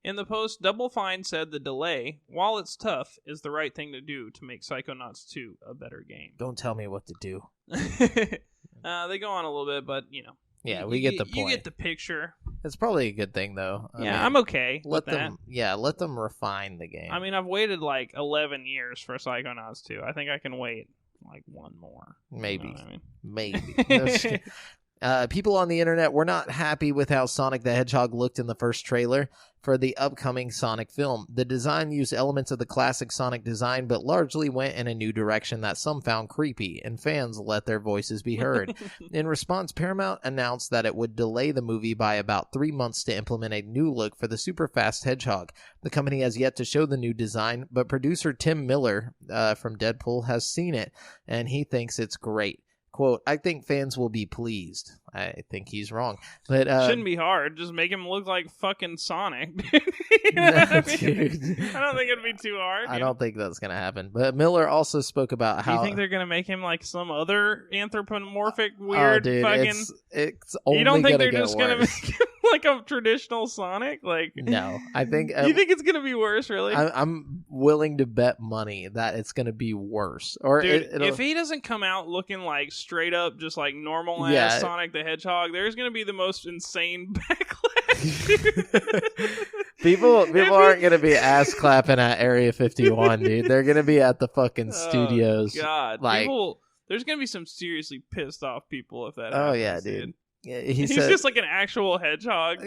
In the post, Double Fine said the delay, while it's tough, is the right thing to do to make Psychonauts 2 a better game. Don't tell me what to do. They go on a little bit, but, you know. Yeah, we get the point. You get the picture. It's probably a good thing, though. I mean, I'm okay with that. Let them refine the game. I mean, I've waited like 11 years for Psychonauts 2. I think I can wait like one more. Maybe. You know what I mean? Maybe. People on the internet were not happy with how Sonic the Hedgehog looked in the first trailer for the upcoming Sonic film. The design used elements of the classic Sonic design, but largely went in a new direction that some found creepy, and fans let their voices be heard. In response, Paramount announced that it would delay the movie by about 3 months to implement a new look for the super fast Hedgehog. The company has yet to show the new design, but producer Tim Miller from Deadpool has seen it, and he thinks it's great. Quote, I think fans will be pleased. I think he's wrong. But shouldn't be hard. Just make him look like fucking Sonic. You know what I mean? I don't think it'd be too hard. I don't think that's going to happen. But Miller also spoke about how... Do you think they're going to make him like some other anthropomorphic weird fucking... It's only you don't think they're just going to make him like a traditional Sonic? Like, no. I think... you think it's going to be worse, really? I'm willing to bet money that it's going to be worse. Or dude, if he doesn't come out looking like straight up just like normal ass Sonic the Hedgehog, there's going to be the most insane backlash. People aren't going to be ass clapping at Area 51, dude. They're going to be at the fucking studios. Oh, God. Like, there's going to be some seriously pissed off people if that happens. Oh, yeah, dude. Yeah, he's just like an actual hedgehog.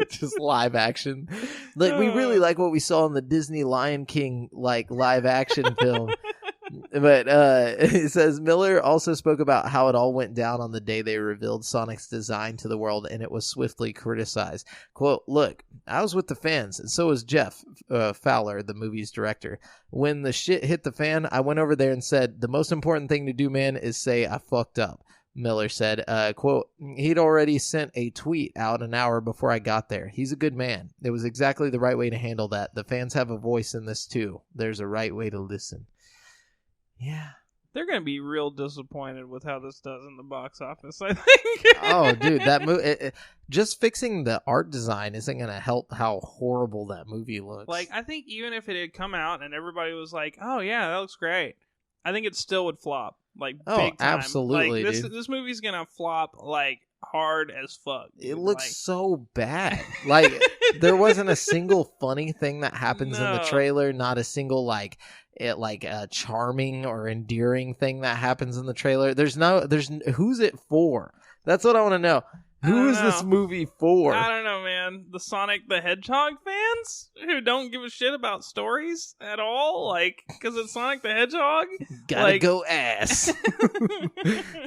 Just live action. Like, we really like what we saw in the Disney Lion King like live action film. But it says Miller also spoke about how it all went down on the day they revealed Sonic's design to the world, and it was swiftly criticized. Quote, look, I was with the fans, and so was Jeff Fowler, the movie's director. When the shit hit the fan, I went over there and said, the most important thing to do, man, is say I fucked up. Miller said, quote, he'd already sent a tweet out an hour before I got there. He's a good man. It was exactly the right way to handle that. The fans have a voice in this too. There's a right way to listen. Yeah. They're going to be real disappointed with how this does in the box office, I think. Oh, dude, that movie, just fixing the art design isn't going to help how horrible that movie looks. Like, I think even if it had come out and everybody was like, oh, yeah, that looks great, I think it still would flop. Like, big time. Absolutely, like, dude. This movie's gonna flop, like, hard as fuck. Dude. It looks so bad. Like, there wasn't a single funny thing that happens in the trailer. Not a single, a charming or endearing thing that happens in the trailer. Who's it for? That's what I want to know. Who is this movie for? I don't know, man. The Sonic the Hedgehog fans who don't give a shit about stories at all, like, because it's Sonic the Hedgehog. Gotta go ass.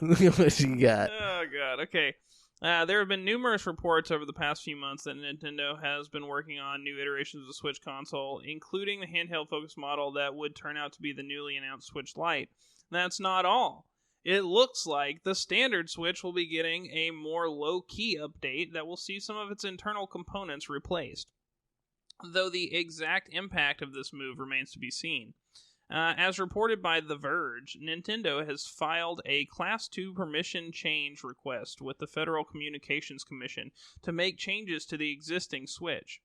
Look at what you got. Oh god. Okay. There have been numerous reports over the past few months that Nintendo has been working on new iterations of the Switch console, including the handheld-focused model that would turn out to be the newly announced Switch Lite. That's not all. It looks like the standard Switch will be getting a more low-key update that will see some of its internal components replaced, though the exact impact of this move remains to be seen. As reported by The Verge, Nintendo has filed a Class 2 permission change request with the Federal Communications Commission to make changes to the existing Switch.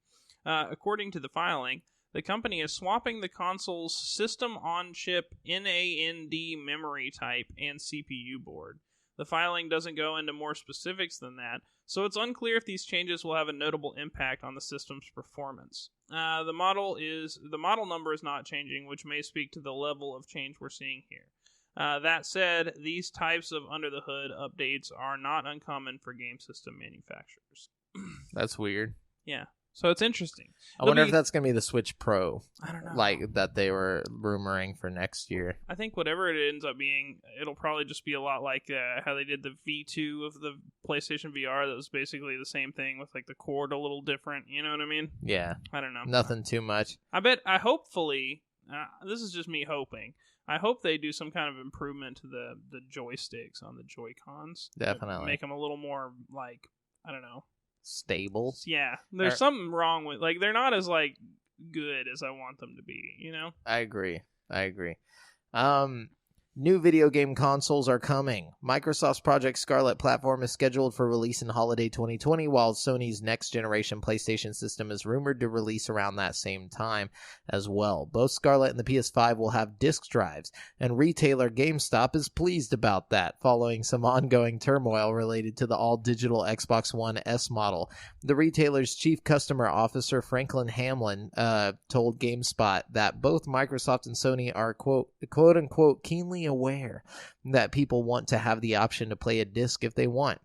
According to the filing, the company is swapping the console's system-on-chip NAND memory type and CPU board. The filing doesn't go into more specifics than that, so it's unclear if these changes will have a notable impact on the system's performance. The model number is not changing, which may speak to the level of change we're seeing here. That said, these types of under-the-hood updates are not uncommon for game system manufacturers. That's weird. Yeah. So it's interesting. I wonder if that's going to be the Switch Pro. I don't know. Like that they were rumoring for next year. I think whatever it ends up being, it'll probably just be a lot like how they did the V2 of the PlayStation VR. That was basically the same thing with like the cord a little different. You know what I mean? Yeah. I don't know. Nothing too much. Hopefully, this is just me hoping. I hope they do some kind of improvement to the joysticks on the Joy-Cons. Definitely. Make them a little more like, I don't know. Stable. Yeah, there's something wrong with, like, they're not as like good as I want them to be, you know? I agree. New video game consoles are coming. Microsoft's Project Scarlet platform is scheduled for release in holiday 2020, while Sony's next-generation PlayStation system is rumored to release around that same time as well. Both Scarlet and the PS5 will have disk drives, and retailer GameStop is pleased about that, following some ongoing turmoil related to the all-digital Xbox One S model. The retailer's chief customer officer, Franklin Hamlin, told GameSpot that both Microsoft and Sony are, quote-unquote, keenly aware that people want to have the option to play a disc if they want.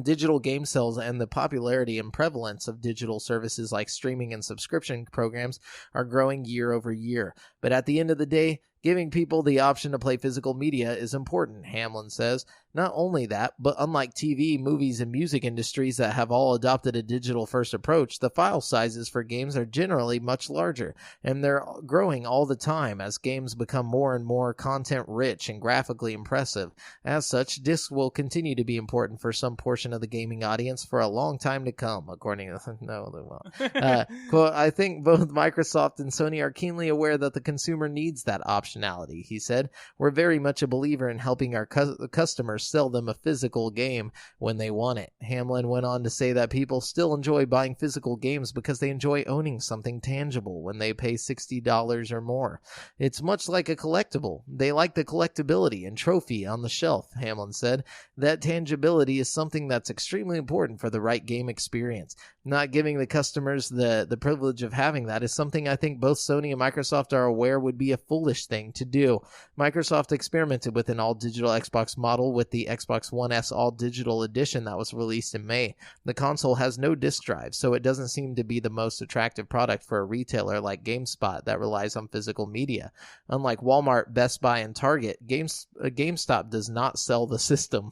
Digital game sales and the popularity and prevalence of digital services like streaming and subscription programs are growing year over year. But at the end of the day, giving people the option to play physical media is important, Hamlin says. Not only that, but unlike TV, movies, and music industries that have all adopted a digital-first approach, the file sizes for games are generally much larger, and they're growing all the time as games become more and more content-rich and graphically impressive. As such, discs will continue to be important for some portion of the gaming audience for a long time to come, according to... No, they won't. Quote, I think both Microsoft and Sony are keenly aware that the consumer needs that optionality, he said. We're very much a believer in helping our customers sell them a physical game when they want it. Hamlin went on to say that people still enjoy buying physical games because they enjoy owning something tangible when they pay $60 or more. It's much like a collectible. They like the collectability and trophy on the shelf, Hamlin said. That tangibility is something that's extremely important for the right game experience. Not giving the customers the privilege of having that is something I think both Sony and Microsoft are aware would be a foolish thing to do. Microsoft experimented with an all-digital Xbox model with the Xbox One S all-digital edition that was released in May. The console has no disc drive, so it doesn't seem to be the most attractive product for a retailer like GameSpot that relies on physical media. Unlike Walmart, Best Buy, and Target, GameStop does not sell the system.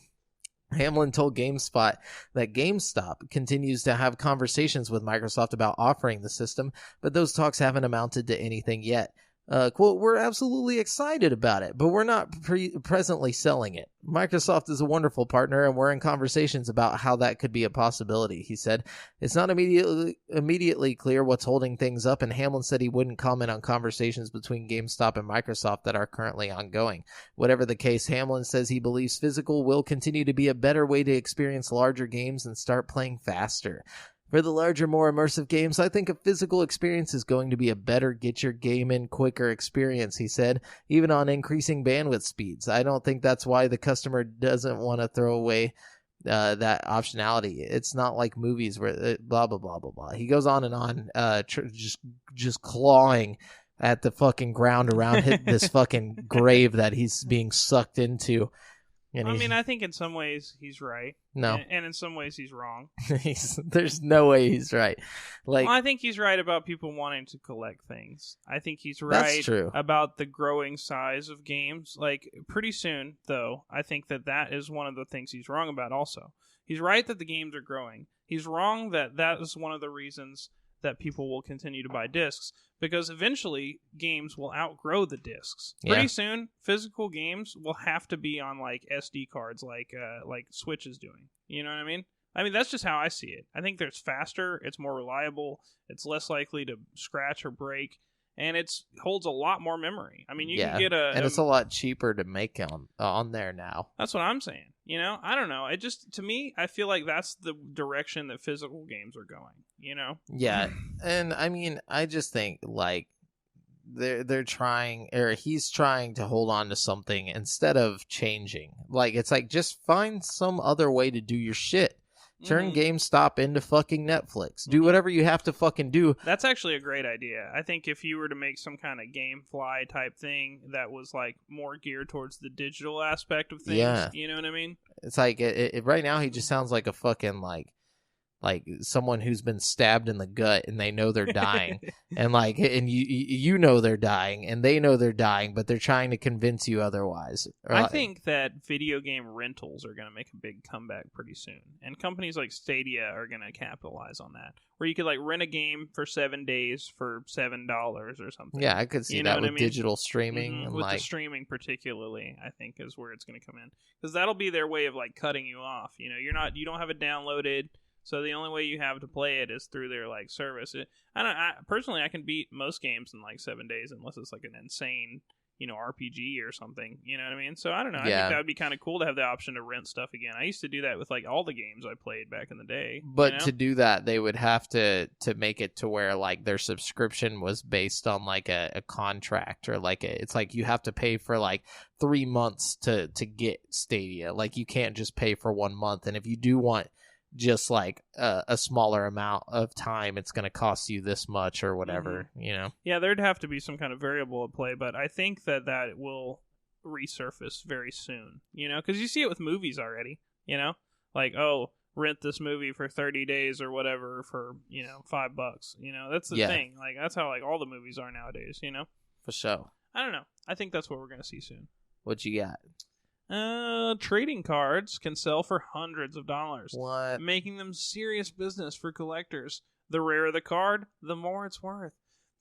Hamlin told GameSpot that GameStop continues to have conversations with Microsoft about offering the system, but those talks haven't amounted to anything yet. Quote, we're absolutely excited about it, but we're not presently selling it. Microsoft is a wonderful partner, and we're in conversations about how that could be a possibility, he said. It's not immediately clear what's holding things up, and Hamlin said he wouldn't comment on conversations between GameStop and Microsoft that are currently ongoing. Whatever the case, Hamlin says he believes physical will continue to be a better way to experience larger games and start playing faster. For the larger, more immersive games, I think a physical experience is going to be a better get-your-game-in-quicker experience, he said, even on increasing bandwidth speeds. I don't think that's why the customer doesn't want to throw away that optionality. It's not like movies where blah, blah, blah, blah, blah. He goes on and on, just clawing at the fucking ground around this fucking grave that he's being sucked into. And I mean, I think in some ways he's right. No. And in some ways he's wrong. There's no way he's right. Like, well, I think he's right about people wanting to collect things. I think he's right about the growing size of games. Like, pretty soon, though, I think that is one of the things he's wrong about also. He's right that the games are growing. He's wrong that is one of the reasons that people will continue to buy discs, because eventually games will outgrow the discs. Pretty soon, physical games will have to be on like SD cards, like Switch is doing. You know what I mean? I mean, that's just how I see it. I think there's faster, it's more reliable, it's less likely to scratch or break, and it holds a lot more memory. I mean, you can get and it's a lot cheaper to make on there now. That's what I'm saying. You know, I don't know. It just, to me, I feel like that's the direction that physical games are going. You know? Yeah, and I mean, I just think like they're trying, or he's trying to hold on to something instead of changing. Like, it's like, just find some other way to do your shit. Turn GameStop into fucking Netflix. Do whatever you have to fucking do. That's actually a great idea. I think if you were to make some kind of GameFly type thing that was like more geared towards the digital aspect of things, you know what I mean? It's like, right now he just sounds like a fucking like someone who's been stabbed in the gut and they know they're dying. and you know they're dying and they know they're dying, but they're trying to convince you otherwise. I think that video game rentals are going to make a big comeback pretty soon. And companies like Stadia are going to capitalize on that. Where you could like rent a game for 7 days for $7 or something. Yeah, I could see that with digital streaming. And with the streaming particularly, I think is where it's going to come in. Because that'll be their way of like cutting you off. You know, you don't have it downloaded. So the only way you have to play it is through their like service. Personally, I can beat most games in like 7 days unless it's like an insane, RPG or something. You know what I mean? So I don't know. I think that would be kind of cool to have the option to rent stuff again. I used to do that with like all the games I played back in the day. But to do that, they would have to make it to where like their subscription was based on like a contract, or like it's like you have to pay for like 3 months to get Stadia. Like, you can't just pay for 1 month. And if you do want just like a smaller amount of time, it's going to cost you this much or whatever, Yeah, there'd have to be some kind of variable at play, but I think that will resurface very soon, because you see it with movies already, like, oh, rent this movie for 30 days or whatever for, $5. That's the thing. Like, that's how like all the movies are nowadays, For sure. I don't know. I think that's what we're going to see soon. What you got? Trading cards can sell for hundreds of dollars. What? Making them serious business for collectors. The rarer the card, the more it's worth.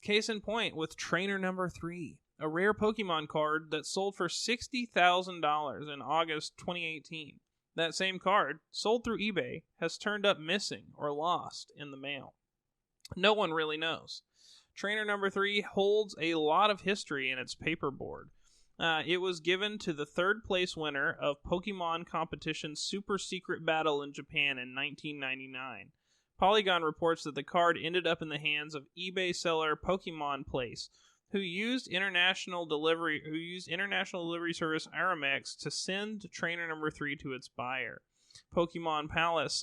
Case in point with Trainer Number 3, a rare Pokemon card that sold for $60,000 in August 2018. That same card, sold through eBay, has turned up missing or lost in the mail. No one really knows. Trainer Number 3 holds a lot of history in its paperboard. It was given to the third place winner of Pokemon Competition Super Secret Battle in Japan in 1999. Polygon reports that the card ended up in the hands of eBay seller Pokemon Place, who used international delivery service Remakes to send Trainer Number 3 to its buyer. Pokemon Palace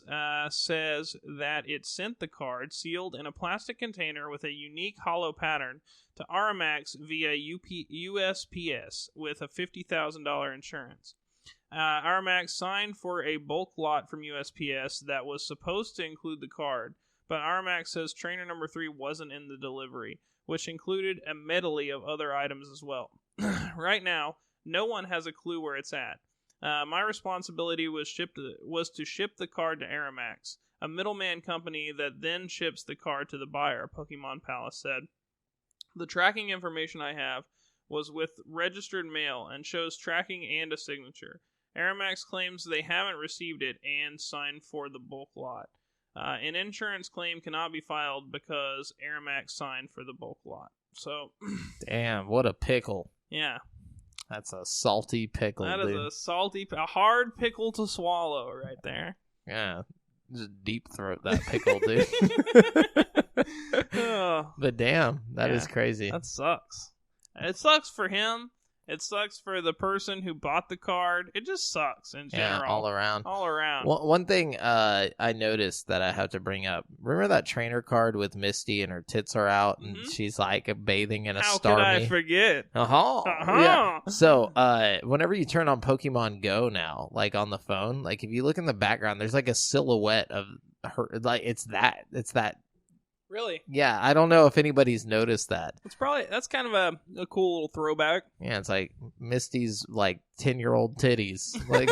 says that it sent the card sealed in a plastic container with a unique hollow pattern to Aramax via USPS with a $50,000 insurance. Aramax signed for a bulk lot from USPS that was supposed to include the card, but Aramax says trainer number 3 wasn't in the delivery, which included a medley of other items as well. Right now, no one has a clue where it's at. My responsibility was to ship the card to Aramax, a middleman company that then ships the card to the buyer, Pokemon Palace said. The tracking information I have was with registered mail and shows tracking and a signature. Aramax claims they haven't received it and signed for the bulk lot. An insurance claim cannot be filed because Aramax signed for the bulk lot. So, damn, what a pickle. Yeah. That's a salty pickle, That dude. is a hard pickle to swallow right there. Yeah. Just deep throat that pickle, dude. Oh, but damn, that is crazy. That sucks. It sucks for him. It sucks for the person who bought the card. It just sucks in general. Yeah, all around. All around. One thing I noticed that I have to bring up. Remember that trainer card with Misty and her tits are out and she's like bathing in a Starmie? How could I forget? Yeah. So whenever you turn on Pokemon Go now, like on the phone, like if you look in the background, there's like a silhouette of her. Like it's that. Really? Yeah, I don't know if anybody's noticed that. That's kind of a cool little throwback. Yeah, it's like Misty's like 10-year-old titties. Like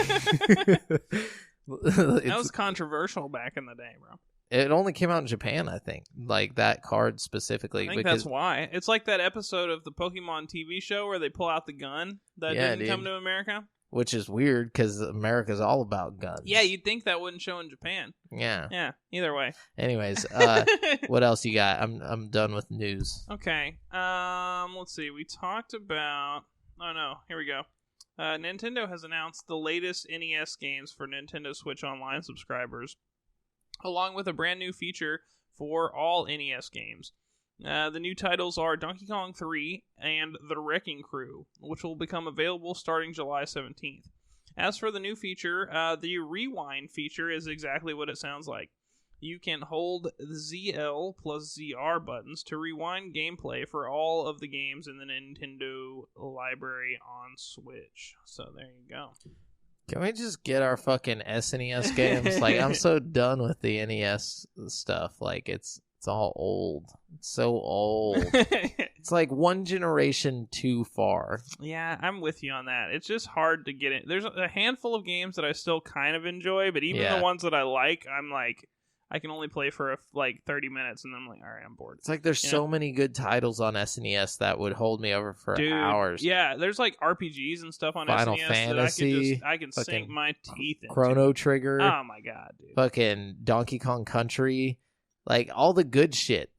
that was controversial back in the day, bro. It only came out in Japan, I think. Like that card specifically. I think that's why. It's like that episode of the Pokemon TV show where they pull out the gun that didn't come to America. Which is weird because America's all about guns. Yeah, you'd think that wouldn't show in Japan. Yeah. Yeah. Either way. Anyways, what else you got? I'm done with news. Okay. Let's see. We talked about. Oh no. Here we go. Nintendo has announced the latest NES games for Nintendo Switch Online subscribers, along with a brand new feature for all NES games. The new titles are Donkey Kong 3 and The Wrecking Crew, which will become available starting July 17th. As for the new feature, the Rewind feature is exactly what it sounds like. You can hold ZL plus ZR buttons to rewind gameplay for all of the games in the Nintendo library on Switch. So there you go. Can we just get our fucking SNES games? Like, I'm so done with the NES stuff. Like, it's all old. It's so old. It's like one generation too far. Yeah, I'm with you on that. It's just hard to get in. There's a handful of games that I still kind of enjoy, but even the ones that I like, I'm like, I can only play for like 30 minutes, and then I'm like, all right, I'm bored. It's like there's so many good titles on SNES that would hold me over for hours. Yeah, there's like RPGs and stuff on Final SNES Fantasy, that I can sink my teeth into. Chrono Trigger. Oh my god, dude. Fucking Donkey Kong Country. Like, all the good shit.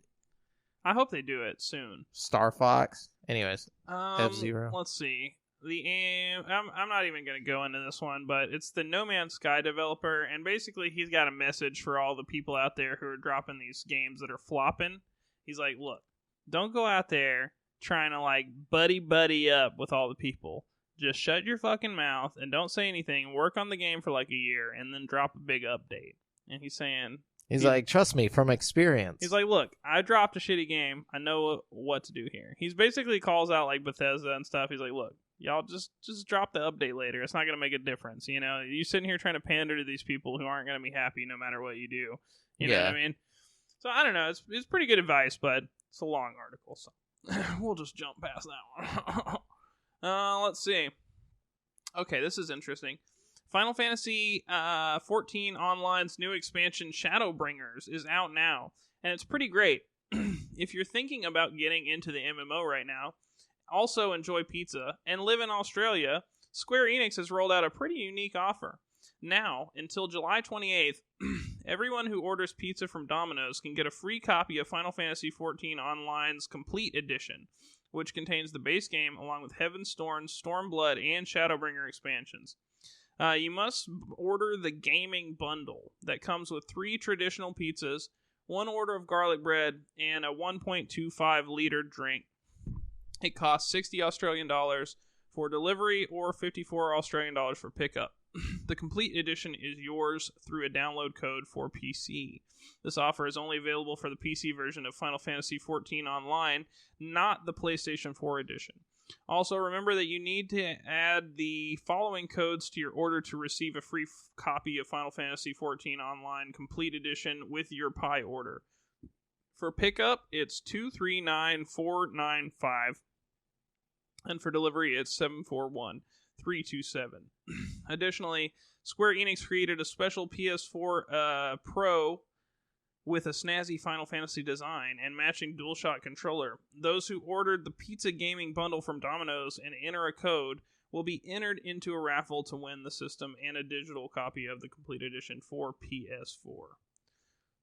I hope they do it soon. Star Fox. Anyways, F-Zero. Let's see. I'm not even going to go into this one, but it's the No Man's Sky developer, and basically he's got a message for all the people out there who are dropping these games that are flopping. He's like, look, don't go out there trying to, like, buddy up with all the people. Just shut your fucking mouth and don't say anything. Work on the game for, like, a year, and then drop a big update. And he's saying... He's like, trust me, from experience. He's like, look, I dropped a shitty game. I know what to do here. He's basically calls out like Bethesda and stuff. He's like, look, y'all just drop the update later. It's not going to make a difference. You know, you sitting here trying to pander to these people who aren't going to be happy no matter what you do. You know what I mean? So I don't know. It's pretty good advice, but it's a long article. So we'll just jump past that one. Let's see. Okay, this is interesting. Final Fantasy 14 Online's new expansion, Shadowbringers, is out now, and it's pretty great. If you're thinking about getting into the MMO right now, also enjoy pizza, and live in Australia, Square Enix has rolled out a pretty unique offer. Now, until July 28th, everyone who orders pizza from Domino's can get a free copy of Final Fantasy 14 Online's Complete Edition, which contains the base game along with Heavenstorm, Stormblood, and Shadowbringer expansions. You must order the gaming bundle that comes with 3 traditional pizzas, 1 order of garlic bread, and a 1.25 liter drink. It costs $60 Australian dollars for delivery or $54 Australian dollars for pickup. The complete edition is yours through a download code for PC. This offer is only available for the PC version of Final Fantasy XIV Online, not the PlayStation 4 edition. Also, remember that you need to add the following codes to your order to receive a free copy of Final Fantasy XIV Online Complete Edition with your Pi order. For pickup, it's 239495, and for delivery, it's 741327. Additionally, Square Enix created a special PS4 Pro with a snazzy Final Fantasy design and matching DualShock controller. Those who ordered the Pizza Gaming Bundle from Domino's and enter a code will be entered into a raffle to win the system and a digital copy of the Complete Edition for PS4.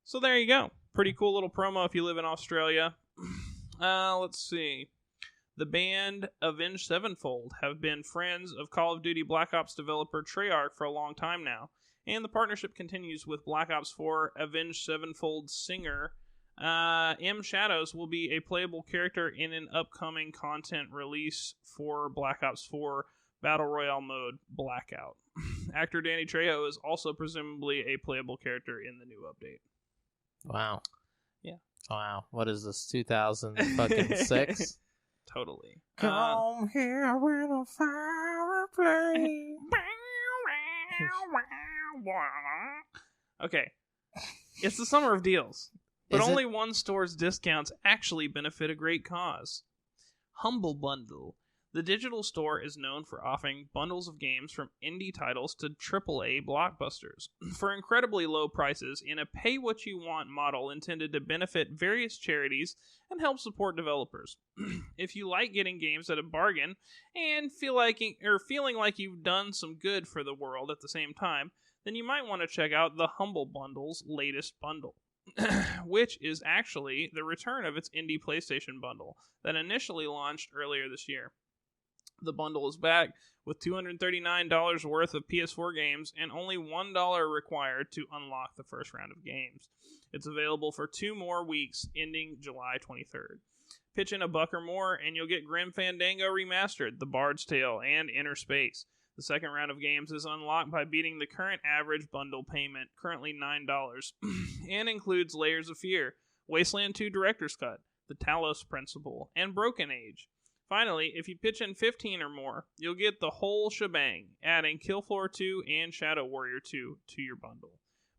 So there you go. Pretty cool little promo if you live in Australia. Let's see. The band Avenged Sevenfold have been friends of Call of Duty Black Ops developer Treyarch for a long time now. And the partnership continues with Black Ops 4 Avenged Sevenfold singer M. Shadows will be a playable character in an upcoming content release for Black Ops 4 Battle Royale mode Blackout. Actor Danny Trejo is also presumably a playable character in the new update. Wow. Yeah. Wow. What is this, 2006? Totally. Come here with a fireplace. Okay. It's the summer of deals, but Is only it? one store's discounts actually benefit a great cause. Humble Bundle. The digital store is known for offering bundles of games from indie titles to AAA blockbusters for incredibly low prices in a pay-what-you-want model intended to benefit various charities and help support developers. If you like getting games at a bargain and feeling like you've done some good for the world at the same time, then you might want to check out the Humble Bundle's latest bundle, which is actually the return of its indie PlayStation bundle that initially launched earlier this year. The bundle is back with $239 worth of PS4 games and only $1 required to unlock the first round of games. It's available for 2 more weeks, ending July 23rd. Pitch in $1 or more, and you'll get Grim Fandango Remastered, The Bard's Tale, and Inner Space. The second round of games is unlocked by beating the current average bundle payment, currently $9, and includes Layers of Fear, Wasteland 2 Director's Cut, The Talos Principle, and Broken Age. Finally, if you pitch in 15 or more, you'll get the whole shebang, adding Kill Floor 2 and Shadow Warrior 2 to your bundle.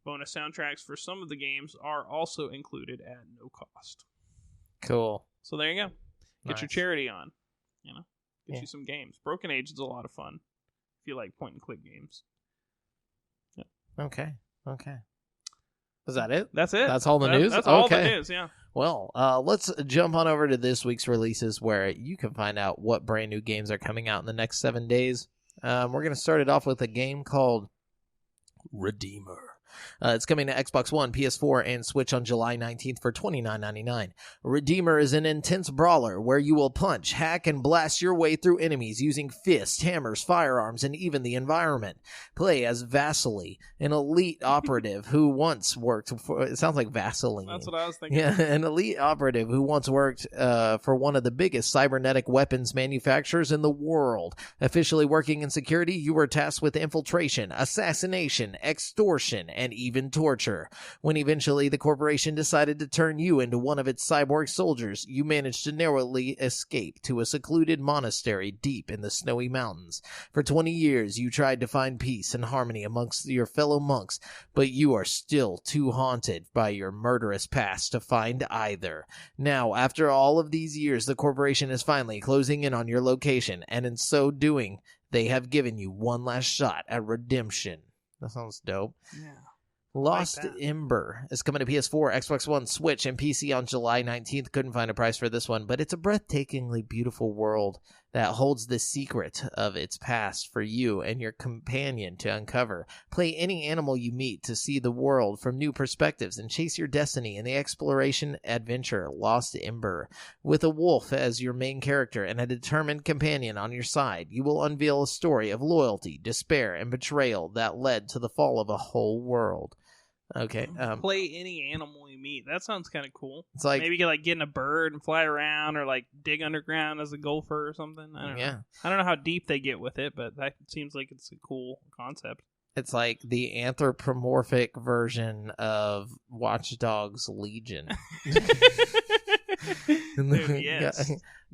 Bonus soundtracks for some of the games are also included at no cost. Cool. So there you go. Get Nice. your charity on. Get Yeah. you some games. Broken Age is a lot of fun if you like point-and-click games. Yeah. Okay. Is that it? That's it. That's all the news? That's all the Okay. news, yeah. Well, let's jump on over to this week's releases where you can find out what brand new games are coming out in the next 7 days. We're going to start it off with a game called Redeemer. It's coming to Xbox One, PS4, and Switch on July 19th for $29.99. Redeemer is an intense brawler where you will punch, hack, and blast your way through enemies using fists, hammers, firearms, and even the environment. Play as Vasily, an elite operative who once worked for... It sounds like Vaseline. That's what I was thinking. Yeah, an elite operative who once worked for one of the biggest cybernetic weapons manufacturers in the world. Officially working in security, you were tasked with infiltration, assassination, extortion, and even torture. When eventually the corporation decided to turn you into one of its cyborg soldiers, you managed to narrowly escape to a secluded monastery deep in the snowy mountains. For 20 years, you tried to find peace and harmony amongst your fellow monks, but you are still too haunted by your murderous past to find either. Now, after all of these years, the corporation is finally closing in on your location, and in so doing, they have given you one last shot at redemption. That sounds dope. Yeah. Lost Like that. Ember is coming to PS4, Xbox One, Switch, and PC on July 19th. Couldn't find a price for this one, but it's a breathtakingly beautiful world that holds the secret of its past for you and your companion to uncover. Play any animal you meet to see the world from new perspectives and chase your destiny in the exploration adventure Lost Ember. With a wolf as your main character and a determined companion on your side, you will unveil a story of loyalty, despair, and betrayal that led to the fall of a whole world. Okay. Play any animal you meet. That sounds kind of cool. It's like maybe you could get in a bird and fly around, or dig underground as a gopher or something. I don't know. I don't know how deep they get with it, but that seems like it's a cool concept. It's like the anthropomorphic version of Watch Dogs Legion. Yes.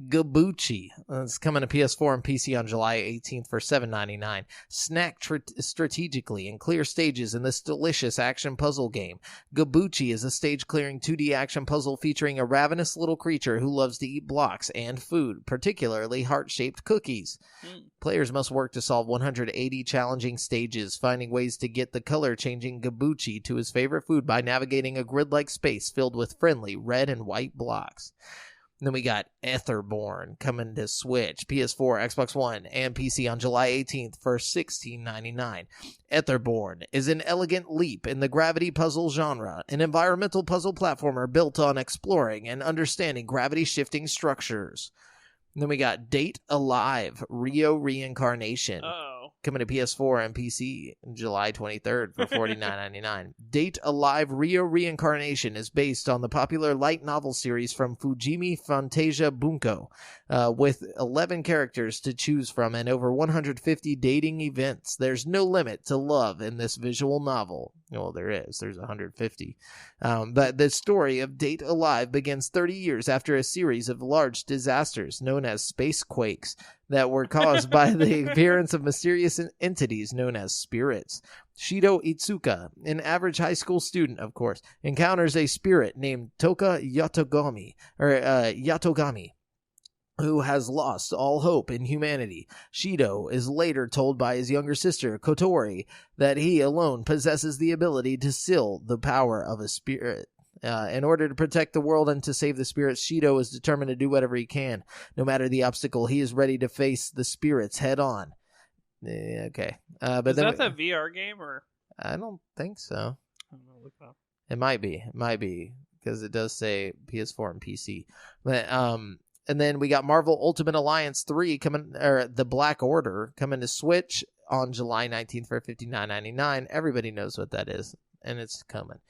Gabuchi. It's coming to PS4 and PC on July 18th for $7.99. Snack strategically and clear stages in this delicious action puzzle game. Gabuchi is a stage-clearing 2D action puzzle featuring a ravenous little creature who loves to eat blocks and food, particularly heart-shaped cookies. Players must work to solve 180 challenging stages, finding ways to get the color-changing Gabuchi to his favorite food by navigating a grid-like space filled with friendly red and white blocks. And then we got Etherborn coming to Switch, PS4, Xbox One, and PC on July 18th for $16.99. Etherborn is an elegant leap in the gravity puzzle genre, an environmental puzzle platformer built on exploring and understanding gravity-shifting structures. And then we got Date Alive, Rio Reincarnation. Coming to PS4 and PC on July 23rd for $49.99. Date Alive Rio Reincarnation is based on the popular light novel series from Fujimi Fantasia Bunko, with 11 characters to choose from and over 150 dating events. There's no limit to love in this visual novel. Well, there is. There's 150. But the story of Date Alive begins 30 years after a series of large disasters known as space quakes that were caused by the appearance of mysterious entities known as spirits. Shido Itsuka, an average high school student, of course, encounters a spirit named Toka Yatogami, who has lost all hope in humanity. Shido is later told by his younger sister, Kotori, that he alone possesses the ability to still the power of a spirit. In order to protect the world and to save the spirits, Shido is determined to do whatever he can. No matter the obstacle, he is ready to face the spirits head on. Okay. But is that the VR game? Or I don't think so. I'm gonna look it up. It might be, because it does say PS4 and PC. But, and then we got Marvel Ultimate Alliance 3 coming, or The Black Order, coming to Switch on July 19th for $59.99. Everybody knows what that is, and it's coming.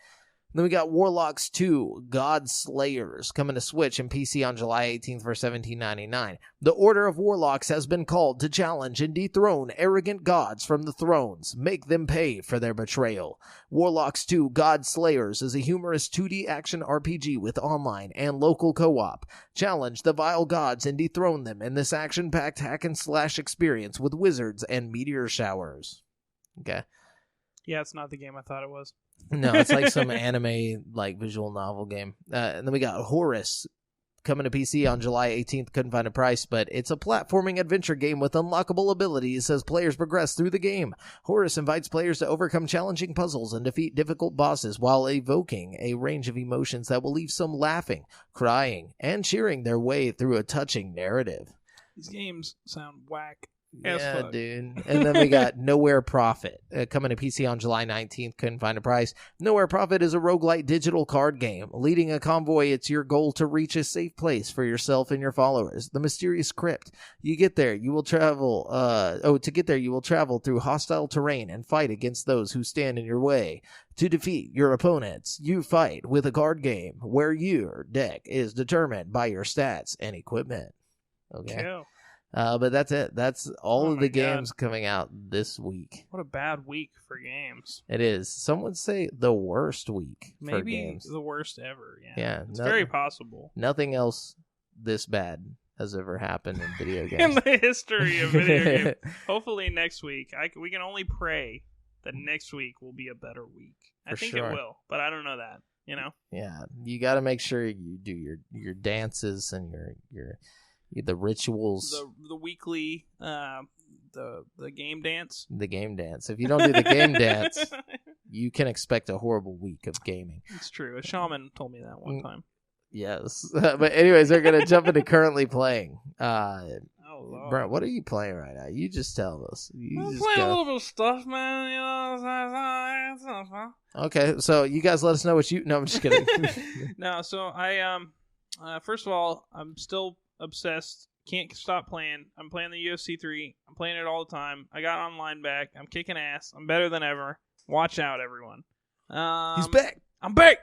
Then we got Warlocks 2, God Slayers, coming to Switch and PC on July 18th for $17.99. The Order of Warlocks has been called to challenge and dethrone arrogant gods from the thrones, make them pay for their betrayal. Warlocks 2, God Slayers is a humorous 2D action RPG with online and local co-op. Challenge the vile gods and dethrone them in this action-packed hack-and-slash experience with wizards and meteor showers. Okay. Yeah, it's not the game I thought it was. No, it's like some anime, like, visual novel game. And then we got Horus coming to PC on July 18th. Couldn't find a price, but it's a platforming adventure game with unlockable abilities as players progress through the game. Horus invites players to overcome challenging puzzles and defeat difficult bosses while evoking a range of emotions that will leave some laughing, crying, and cheering their way through a touching narrative. These games sound whack. Yeah, dude. And then we got Nowhere Prophet coming to PC on July 19th. Couldn't find a price. Nowhere Prophet is a roguelite digital card game. Leading a convoy, it's your goal to reach a safe place for yourself and your followers. The mysterious crypt. You get there, you will travel. To get there, you will travel through hostile terrain and fight against those who stand in your way. To defeat your opponents, you fight with a card game where your deck is determined by your stats and equipment. Okay. Cool. But that's it. That's all of the games coming out this week. What a bad week for games. It is. Some would say the worst week for games. Maybe the worst ever, yeah. Yeah. It's very possible. Nothing else this bad has ever happened in video games. In the history of video games. Hopefully next week. We can only pray that next week will be a better week. I think it will, but I don't know that, you know? Yeah. You got to make sure you do your dances and the rituals, the weekly, the game dance. The game dance. If you don't do the game dance, you can expect a horrible week of gaming. It's true. A shaman told me that one time. Yes, but anyways, they're gonna jump into currently playing. Lord. Brent, what are you playing right now? You just tell us. I'm playing a little bit of stuff, man. You know, okay, so you guys let us know what you. No, I'm just kidding. No, so I first of all, I'm still obsessed. Can't stop playing. I'm playing the UFC 3. I'm playing it all the time. I got online back. I'm kicking ass. I'm better than ever. Watch out, everyone. He's back. I'm back.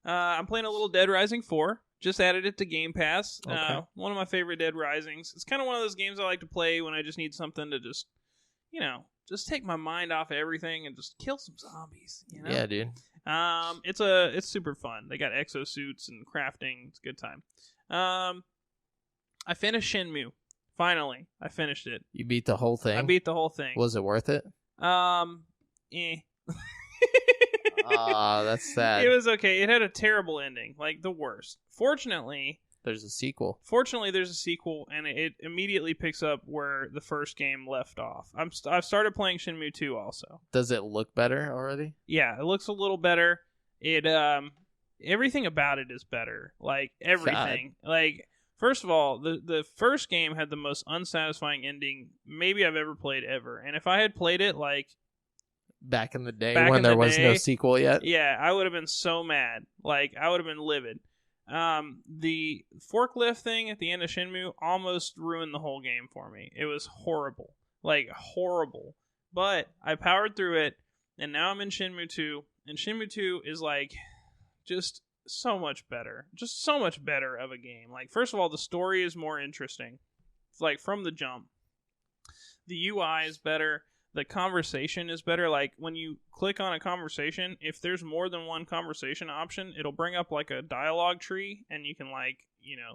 I'm playing a little Dead Rising 4. Just added it to Game Pass. Okay. One of my favorite Dead Risings. It's kind of one of those games I like to play when I just need something to just, just take my mind off of everything and just kill some zombies. Yeah, dude. It's super fun. They got exosuits and crafting. It's a good time. I finished Shenmue. Finally, I finished it. You beat the whole thing? I beat the whole thing. Was it worth it? Eh. That's sad. It was okay. It had a terrible ending, like the worst. Fortunately, there's a sequel. There's a sequel, and it immediately picks up where the first game left off. I've started playing Shenmue 2 also. Does it look better already? Yeah, it looks a little better. It everything about it is better. Like everything. God. Like first of all, the first game had the most unsatisfying ending maybe I've ever played ever. And if I had played it like back in the day when there was no sequel yet, yeah, I would have been so mad. Like I would have been livid. The forklift thing at the end of Shenmue almost ruined the whole game for me. It was horrible. Like horrible. But I powered through it, and now I'm in Shenmue 2, and Shenmue 2 is like just so much better. Just so much better of a game. Like first of all, the story is more interesting. It's like from the jump. The UI is better. The conversation is better. Like when you click on a conversation, if there's more than one conversation option, it'll bring up like a dialogue tree, and you can like,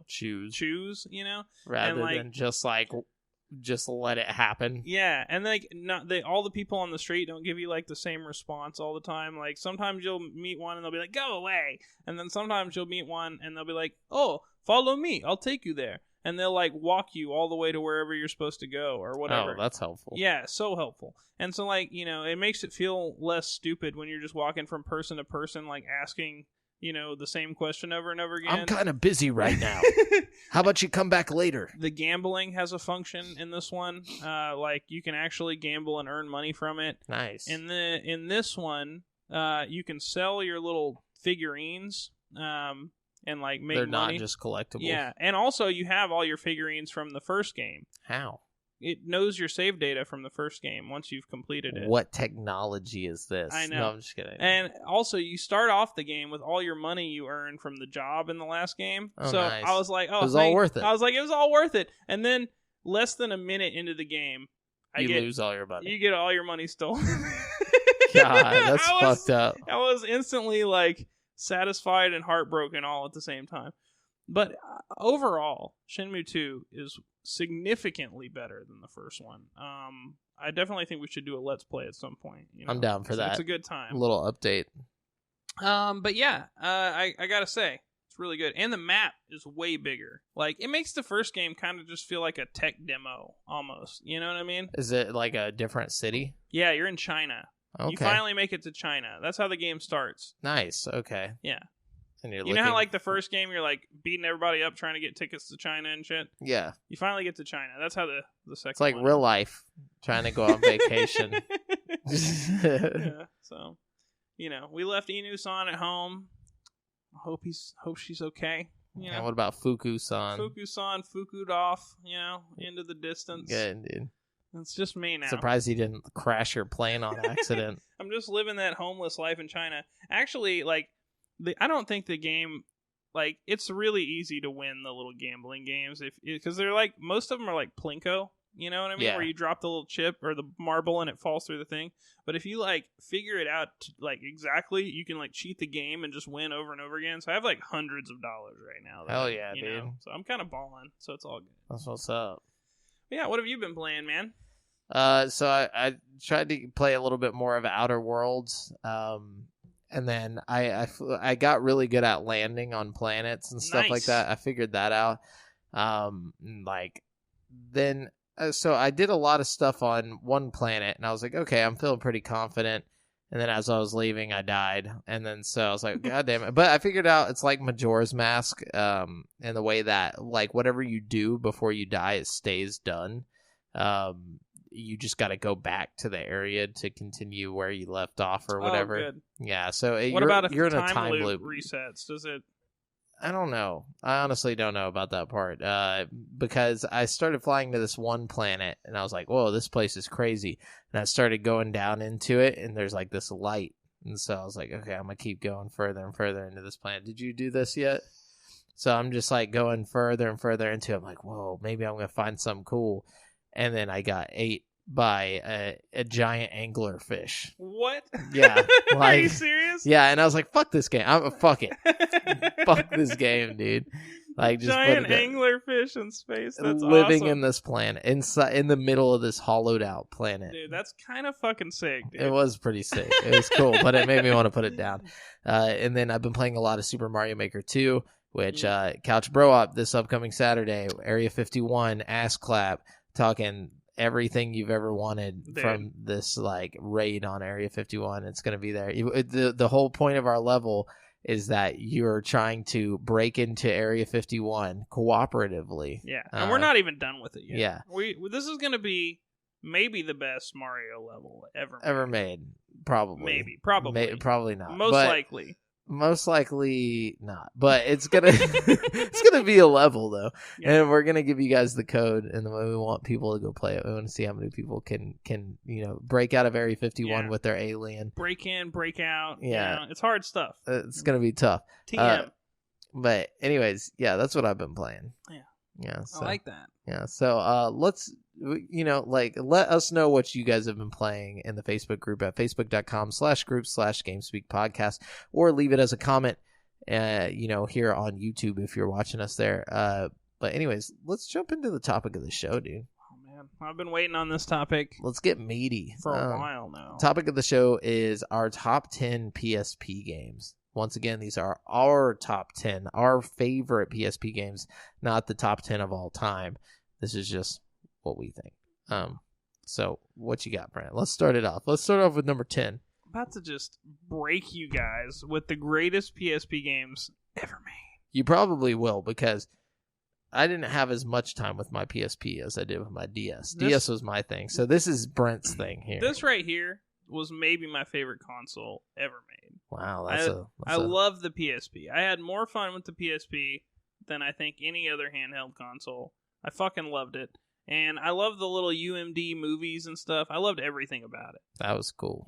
choose, rather and, than just let it happen. Yeah, and like all the people on the street don't give you like the same response all the time. Like sometimes you'll meet one and they'll be like, "Go away," and then sometimes you'll meet one and they'll be like, "Oh, follow me, I'll take you there." And they'll like walk you all the way to wherever you're supposed to go or whatever. Oh, that's helpful. Yeah, so helpful. And so like, it makes it feel less stupid when you're just walking from person to person, like asking, the same question over and over again. I'm kind of busy right now. How about you come back later? The gambling has a function in this one. Like you can actually gamble and earn money from it. Nice. In this one, you can sell your little figurines. And like make They're money. Not just collectibles. Yeah, and also you have all your figurines from the first game. How? It knows your save data from the first game once you've completed it. What technology is this? I know. No, I'm just kidding. And also, you start off the game with all your money you earned from the job in the last game. Oh, so nice. I was like, it was all worth it. I was like, it was all worth it. And then less than a minute into the game, you lose all your money. You get all your money stolen. God, that's fucked up. I was instantly like satisfied and heartbroken all at the same time. But overall, Shenmue 2 is significantly better than the first one. I definitely think we should do a Let's Play at some point. I'm down for that. It's a good time. A little update. But yeah, I gotta say, it's really good. And the map is way bigger. Like, it makes the first game kind of just feel like a tech demo, almost. You know what I mean? Is it like a different city? Yeah, you're in China. Okay. You finally make it to China. That's how the game starts. Nice. Okay. Yeah. And you know how like the first game you're like beating everybody up trying to get tickets to China and shit? Yeah. You finally get to China. That's how the second It's like one real life trying to go on vacation. Yeah. So, we left Inu-san at home. Hope she's okay. And what about Fuku-san? Fuku-san fuku'd off, into the distance. Good, dude. It's just me now. Surprised he didn't crash your plane on accident. I'm just living that homeless life in China. Actually, like, I don't think the game, like, it's really easy to win the little gambling games because they're like, most of them are like Plinko, you know what I mean? Yeah. Where you drop the little chip or the marble and it falls through the thing. But if you like figure it out like exactly, you can like cheat the game and just win over and over again. So I have like hundreds of dollars right now. Hell yeah, dude. So I'm kind of balling, so it's all good. That's what's up. Yeah, what have you been playing, man? So I tried to play a little bit more of Outer Worlds, and then I got really good at landing on planets and stuff like that. I figured that out. So I did a lot of stuff on one planet, and I was like, okay, I'm feeling pretty confident. And then as I was leaving, I died. And then so I was like, God damn it. But I figured out it's like Majora's Mask, in the way that like whatever you do before you die, it stays done. You just got to go back to the area to continue where you left off or whatever. Oh, good. Yeah. So what about if you're in the a time loop resets? Does it? I don't know. I honestly don't know about that part. Because I started flying to this one planet and I was like, whoa, this place is crazy. And I started going down into it and there's like this light. And so I was like, okay, I'm going to keep going further and further into this planet. Did you do this yet? So I'm just like going further and further into it. I'm like, whoa, maybe I'm going to find something cool. And then I got ate by a giant anglerfish. What? Yeah. Are you serious? Yeah, and I was like, fuck this game. Fuck it. Fuck this game, dude. Like, just giant anglerfish in space. That's living awesome. in this planet, in the middle of this hollowed out planet. Dude, that's kind of fucking sick, dude. It was pretty sick. It was cool, but it made me want to put it down. And then I've been playing a lot of Super Mario Maker 2, which Couch Bro Up this upcoming Saturday, Area 51, ass clap, talking everything you've ever wanted from this like raid on Area 51. It's going to be there. The whole point of our level is that you're trying to break into Area 51 cooperatively. Yeah, and we're not even done with it yet. Yeah. This is going to be maybe the best Mario level ever made. Probably. Probably not. Most likely not, but it's gonna be a level though, and we're gonna give you guys the code, and then we want people to go play it. We want to see how many people can break out of Area 51 with their alien. Break in, break out. Yeah, it's hard stuff. It's gonna be tough. TM. But anyways, yeah, that's what I've been playing. Yeah, I like that. Yeah, so let's let us know what you guys have been playing in the Facebook group at facebook.com/group/GameSpeak podcast, or leave it as a comment here on YouTube if you're watching us there. But anyways, let's jump into the topic of the show, dude. Oh man, I've been waiting on this topic. Let's get meaty for a while now. Topic of the show is our top 10 PSP games. Once again, these are our top 10, our favorite PSP games, not the top 10 of all time. This is just what we think. So what you got, Brent? Let's start it off. Let's start off with number 10. I'm about to just break you guys with the greatest PSP games ever made. You probably will, because I didn't have as much time with my PSP as I did with my DS. DS was my thing. So this is Brent's thing here. This right here was maybe my favorite console ever made. Wow, I love the PSP. I had more fun with the PSP than I think any other handheld console. I fucking loved it. And I love the little UMD movies and stuff. I loved everything about it. That was cool.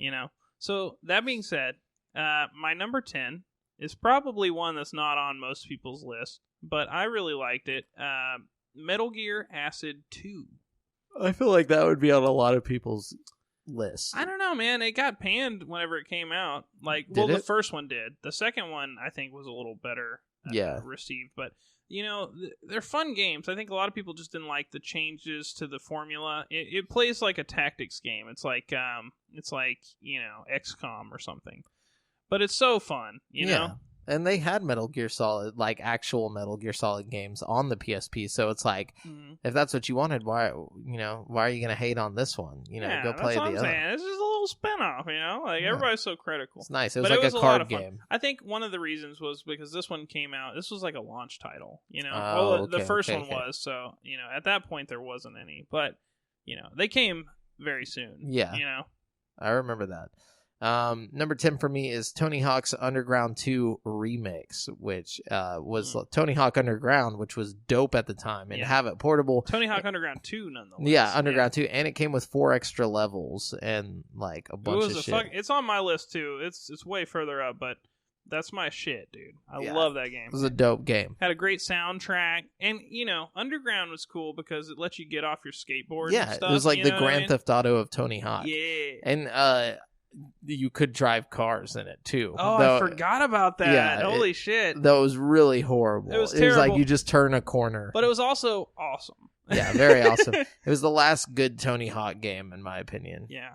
So that being said, my number 10 is probably one that's not on most people's list, but I really liked it. Metal Gear Acid 2. I feel like that would be on a lot of people's list. I don't know, man. It got panned whenever it came out. The first one did. The second one, I think, was a little better received. But, they're fun games. I think a lot of people just didn't like the changes to the formula. It plays like a tactics game. It's like XCOM or something. But it's so fun, you know? And they had Metal Gear Solid, like actual Metal Gear Solid games on the PSP. So it's like, if that's what you wanted, why are you going to hate on this one? Go play the other. Saying. It's just a little spinoff, everybody's so critical. It's nice. It was like a card game. I think one of the reasons was because this one came out, this was like a launch title, the first one was, so, at that point there wasn't any, but, they came very soon. Yeah. I remember that. Number 10 for me is Tony Hawk's Underground 2 Remakes, which was Tony Hawk Underground, which was dope at the time, and have it portable. Tony Hawk Underground 2, nonetheless. Yeah, Underground 2, and it came with 4 extra levels and like a bunch of shit. It's on my list too. It's way further up, but that's my shit, dude. I love that game. It was a dope game. Had a great soundtrack, and Underground was cool because it let you get off your skateboard. Yeah, and stuff, it was like the Grand Theft Auto of Tony Hawk. Yeah, and you could drive cars in it too. I forgot about that. Yeah, holy shit. That was really horrible. It was terrible. It was like you just turn a corner. But it was also awesome. Yeah, very awesome. It was the last good Tony Hawk game, in my opinion. Yeah.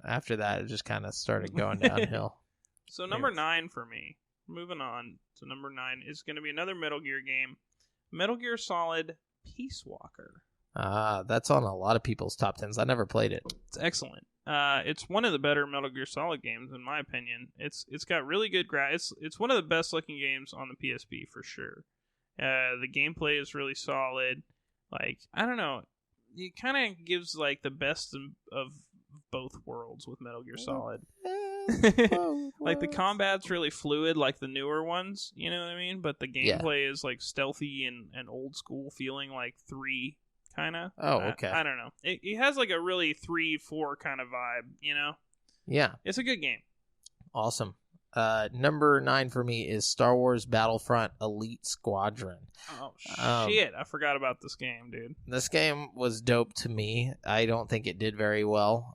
After that, it just kind of started going downhill. So number 9 for me, moving on to number 9, is going to be another Metal Gear game. Metal Gear Solid Peace Walker. That's on a lot of people's top 10s. I never played it. It's excellent. It's one of the better Metal Gear Solid games, in my opinion. It's got really good it's one of the best looking games on the PSP for sure. The gameplay is really solid. Like, I don't know, it kind of gives like the best of both worlds with Metal Gear Solid. Like, the combat's really fluid, like the newer ones, you know what I mean? But the gameplay is like stealthy and old school feeling, like 3. Kind of. Oh, okay. I don't know. It has like a really 3-4 kind of vibe, Yeah. It's a good game. Awesome. Number 9 for me is Star Wars Battlefront Elite Squadron. Oh, shit. I forgot about this game, dude. This game was dope to me. I don't think it did very well.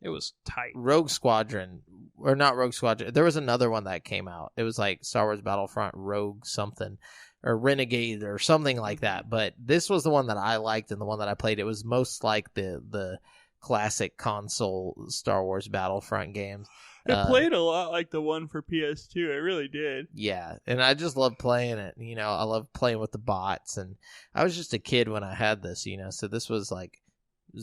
It was tight. Rogue Squadron, or not Rogue Squadron. There was another one that came out. It was like Star Wars Battlefront Rogue something, or Renegade or something like that. But this was the one that I liked and the one that I played. It was most like the classic console Star Wars Battlefront games. It played a lot like the one for PS2. It really did. Yeah, and I just love playing it. You know, I love playing with the bots, and I was just a kid when I had this. You know, so this was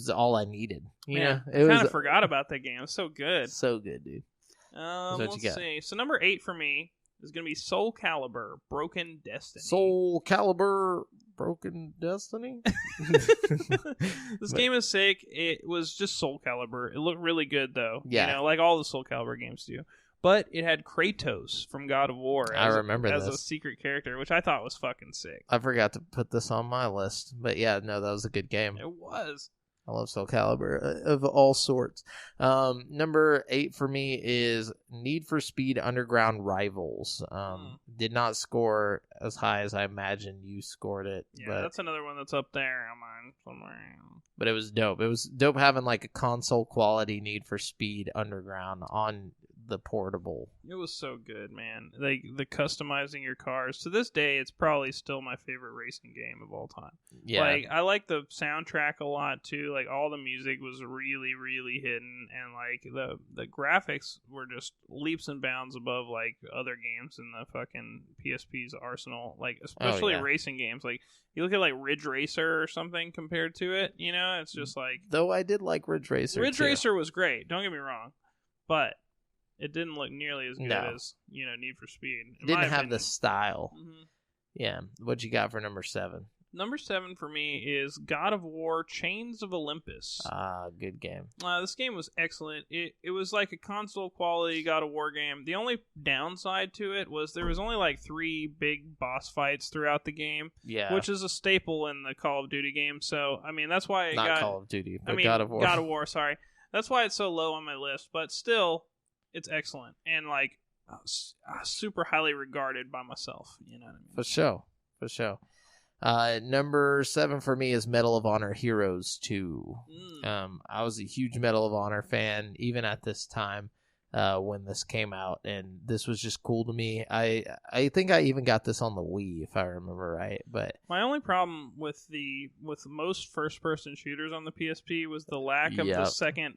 all I needed. You know, I kind of forgot about that game. It was so good. So good, dude. Let's see. So number 8 for me is going to be Soul Calibur Broken Destiny. Soul Calibur Broken Destiny? This game is sick. It was just Soul Calibur. It looked really good, though. Yeah. You know, like all the Soul Calibur games do. But it had Kratos from God of War as a secret character, which I thought was fucking sick. I forgot to put this on my list. But yeah, no, that was a good game. It was. I love Soul Calibur of all sorts. Number 8 for me is Need for Speed Underground Rivals. Did not score as high as I imagined you scored it. Yeah, but that's another one that's up there on mine somewhere. But it was dope. It was dope having like a console quality Need for Speed Underground on the portable. It was so good, man. Like the customizing your cars. To this day, it's probably still my favorite racing game of all time. Yeah. Like I like the soundtrack a lot too. Like all the music was really, really hidden, and like the graphics were just leaps and bounds above like other games in the fucking PSP's arsenal. Like especially racing games. Like you look at like Ridge Racer or something compared to it. You know, it's just like. Though I did like Ridge Racer. Ridge Racer was great. Don't get me wrong, but. It didn't look nearly as good as, you know, Need for Speed. It didn't have the style. Mm-hmm. Yeah. What you got for number 7? Number 7 for me is God of War Chains of Olympus. Good game. This game was excellent. It was like a console quality God of War game. The only downside to it was there was only like 3 big boss fights throughout the game. Yeah. Which is a staple in the Call of Duty game. So, I mean, that's why it got... Not Call of Duty, but God of War. God of War, sorry. That's why it's so low on my list. But still... It's excellent and like super highly regarded by myself. You know what I mean? For sure. Number 7 for me is Medal of Honor Heroes 2. I was a huge Medal of Honor fan even at this time when this came out, and this was just cool to me. I think I even got this on the Wii if I remember right. But my only problem with most first person shooters on the PSP was the lack of the second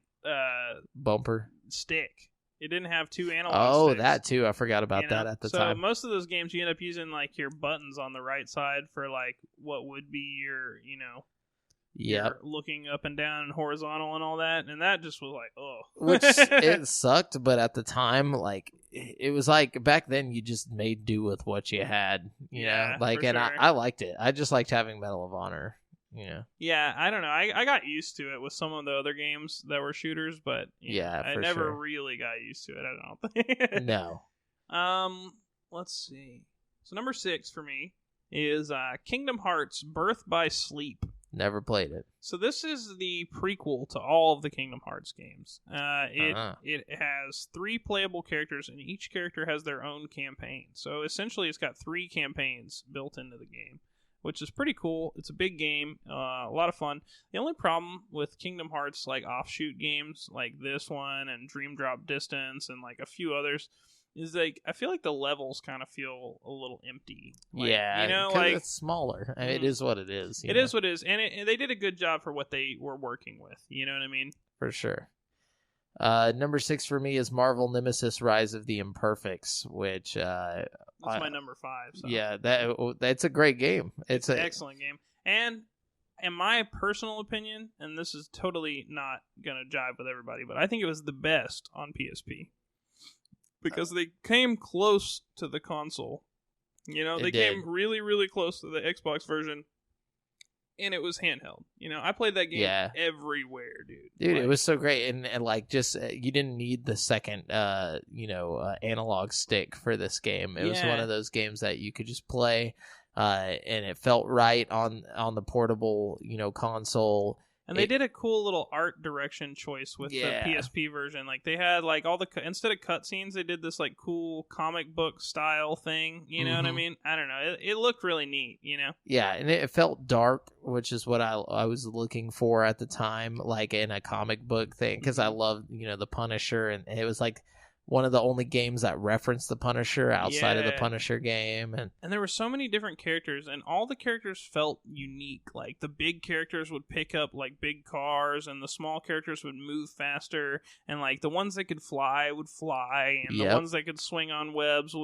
bumper stick. It didn't have 2 analog sticks. That too. I forgot about that at the time. So most of those games you end up using like your buttons on the right side for like what would be your, you know, your looking up and down and horizontal and all that. And that just was like, oh. Which it sucked, but at the time, like it was like back then you just made do with what you had. You know? Like, and sure. I liked it. I just liked having Medal of Honor. Yeah, I don't know. I got used to it with some of the other games that were shooters, but I never really got used to it. I don't think. No. Let's see. So number 6 for me is Kingdom Hearts: Birth by Sleep. Never played it. So this is the prequel to all of the Kingdom Hearts games. It has 3 playable characters, and each character has their own campaign. So essentially, it's got 3 campaigns built into the game, which is pretty cool. It's a big game, a lot of fun. The only problem with Kingdom Hearts, like offshoot games like this one and Dream Drop Distance and like a few others, is like I feel like the levels kind of feel a little empty. Like, you know, like it's smaller. I mean, it is what it is. It is what it is, and they did a good job for what they were working with. You know what I mean? For sure. Number 6 for me is Marvel Nemesis: Rise of the Imperfects, which that's my number 5. So. Yeah, that's a great game. It's an excellent game, and in my personal opinion, and this is totally not gonna jive with everybody, but I think it was the best on PSP because they came close to the console. You know, they came really, really close to the Xbox version. And it was handheld. You know, I played that game everywhere, dude. Dude, it was so great. And like, just, you didn't need the second, analog stick for this game. It was one of those games that you could just play, and it felt right on the portable, console. And they did a cool little art direction choice with the PSP version. Like they had like all the instead of cutscenes, they did this like cool comic book style thing. You know what I mean? I don't know. It looked really neat. You know? Yeah, and it felt dark, which is what I was looking for at the time, like in a comic book thing, because I love the Punisher, and it was like one of the only games that referenced the Punisher outside of the Punisher game. And there were so many different characters, and all the characters felt unique. Like, the big characters would pick up, like, big cars, and the small characters would move faster, and, like, the ones that could fly would fly, and the ones that could swing on webs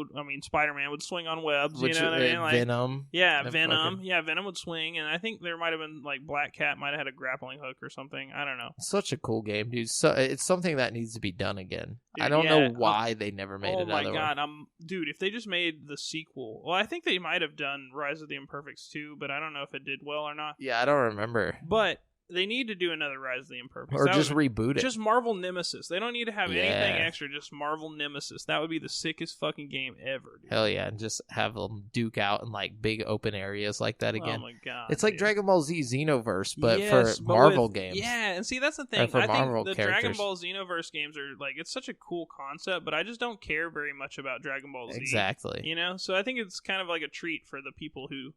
Spider-Man would swing on webs, which, you know what I mean? Like, Venom. Yeah, Venom. Yeah, Venom would swing, and I think there might have been, like, Black Cat might have had a grappling hook or something. I don't know. Such a cool game, dude. So it's something that needs to be done again. Dude, I don't know why they never made another one. Oh my god, dude, if they just made the sequel. Well, I think they might have done Rise of the Imperfects too, but I don't know if it did well or not. Yeah, I don't remember. But they need to do another Rise of the Imperfects. Or just reboot it. Just Marvel Nemesis. They don't need to have anything extra, just Marvel Nemesis. That would be the sickest fucking game ever, dude. Hell yeah, and just have them duke out in like big open areas like that again. Oh my god. It's like Dragon Ball Z Xenoverse, but for Marvel games. Yeah, and see, that's the thing. I think the Dragon Ball Xenoverse games are like, it's such a cool concept, but I just don't care very much about Dragon Ball Z. Exactly. You know? So I think it's kind of like a treat for the people who,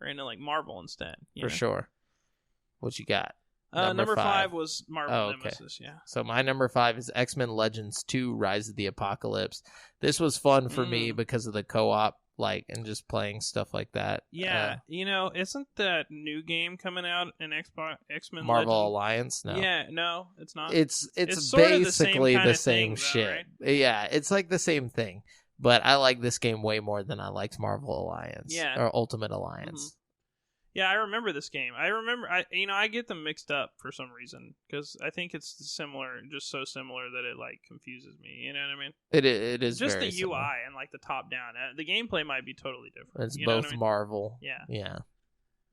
are into like Marvel instead. For sure. What you got? Number 5 was Marvel Nemesis, yeah. So my number 5 is X-Men Legends 2: Rise of the Apocalypse. This was fun for me because of the co-op, like, and just playing stuff like that. Yeah, isn't that new game coming out in X-Men Marvel Legends? Alliance? No. Yeah, no, it's not. It's basically the same shit. Though, right? Yeah, it's like the same thing. But I like this game way more than I liked Marvel Alliance or Ultimate Alliance. Yeah, I remember this game. I get them mixed up for some reason because I think it's similar, just so similar that it like confuses me. You know what I mean? It is just very the similar. UI and like the top down. The gameplay might be totally different. It's both Marvel. Yeah.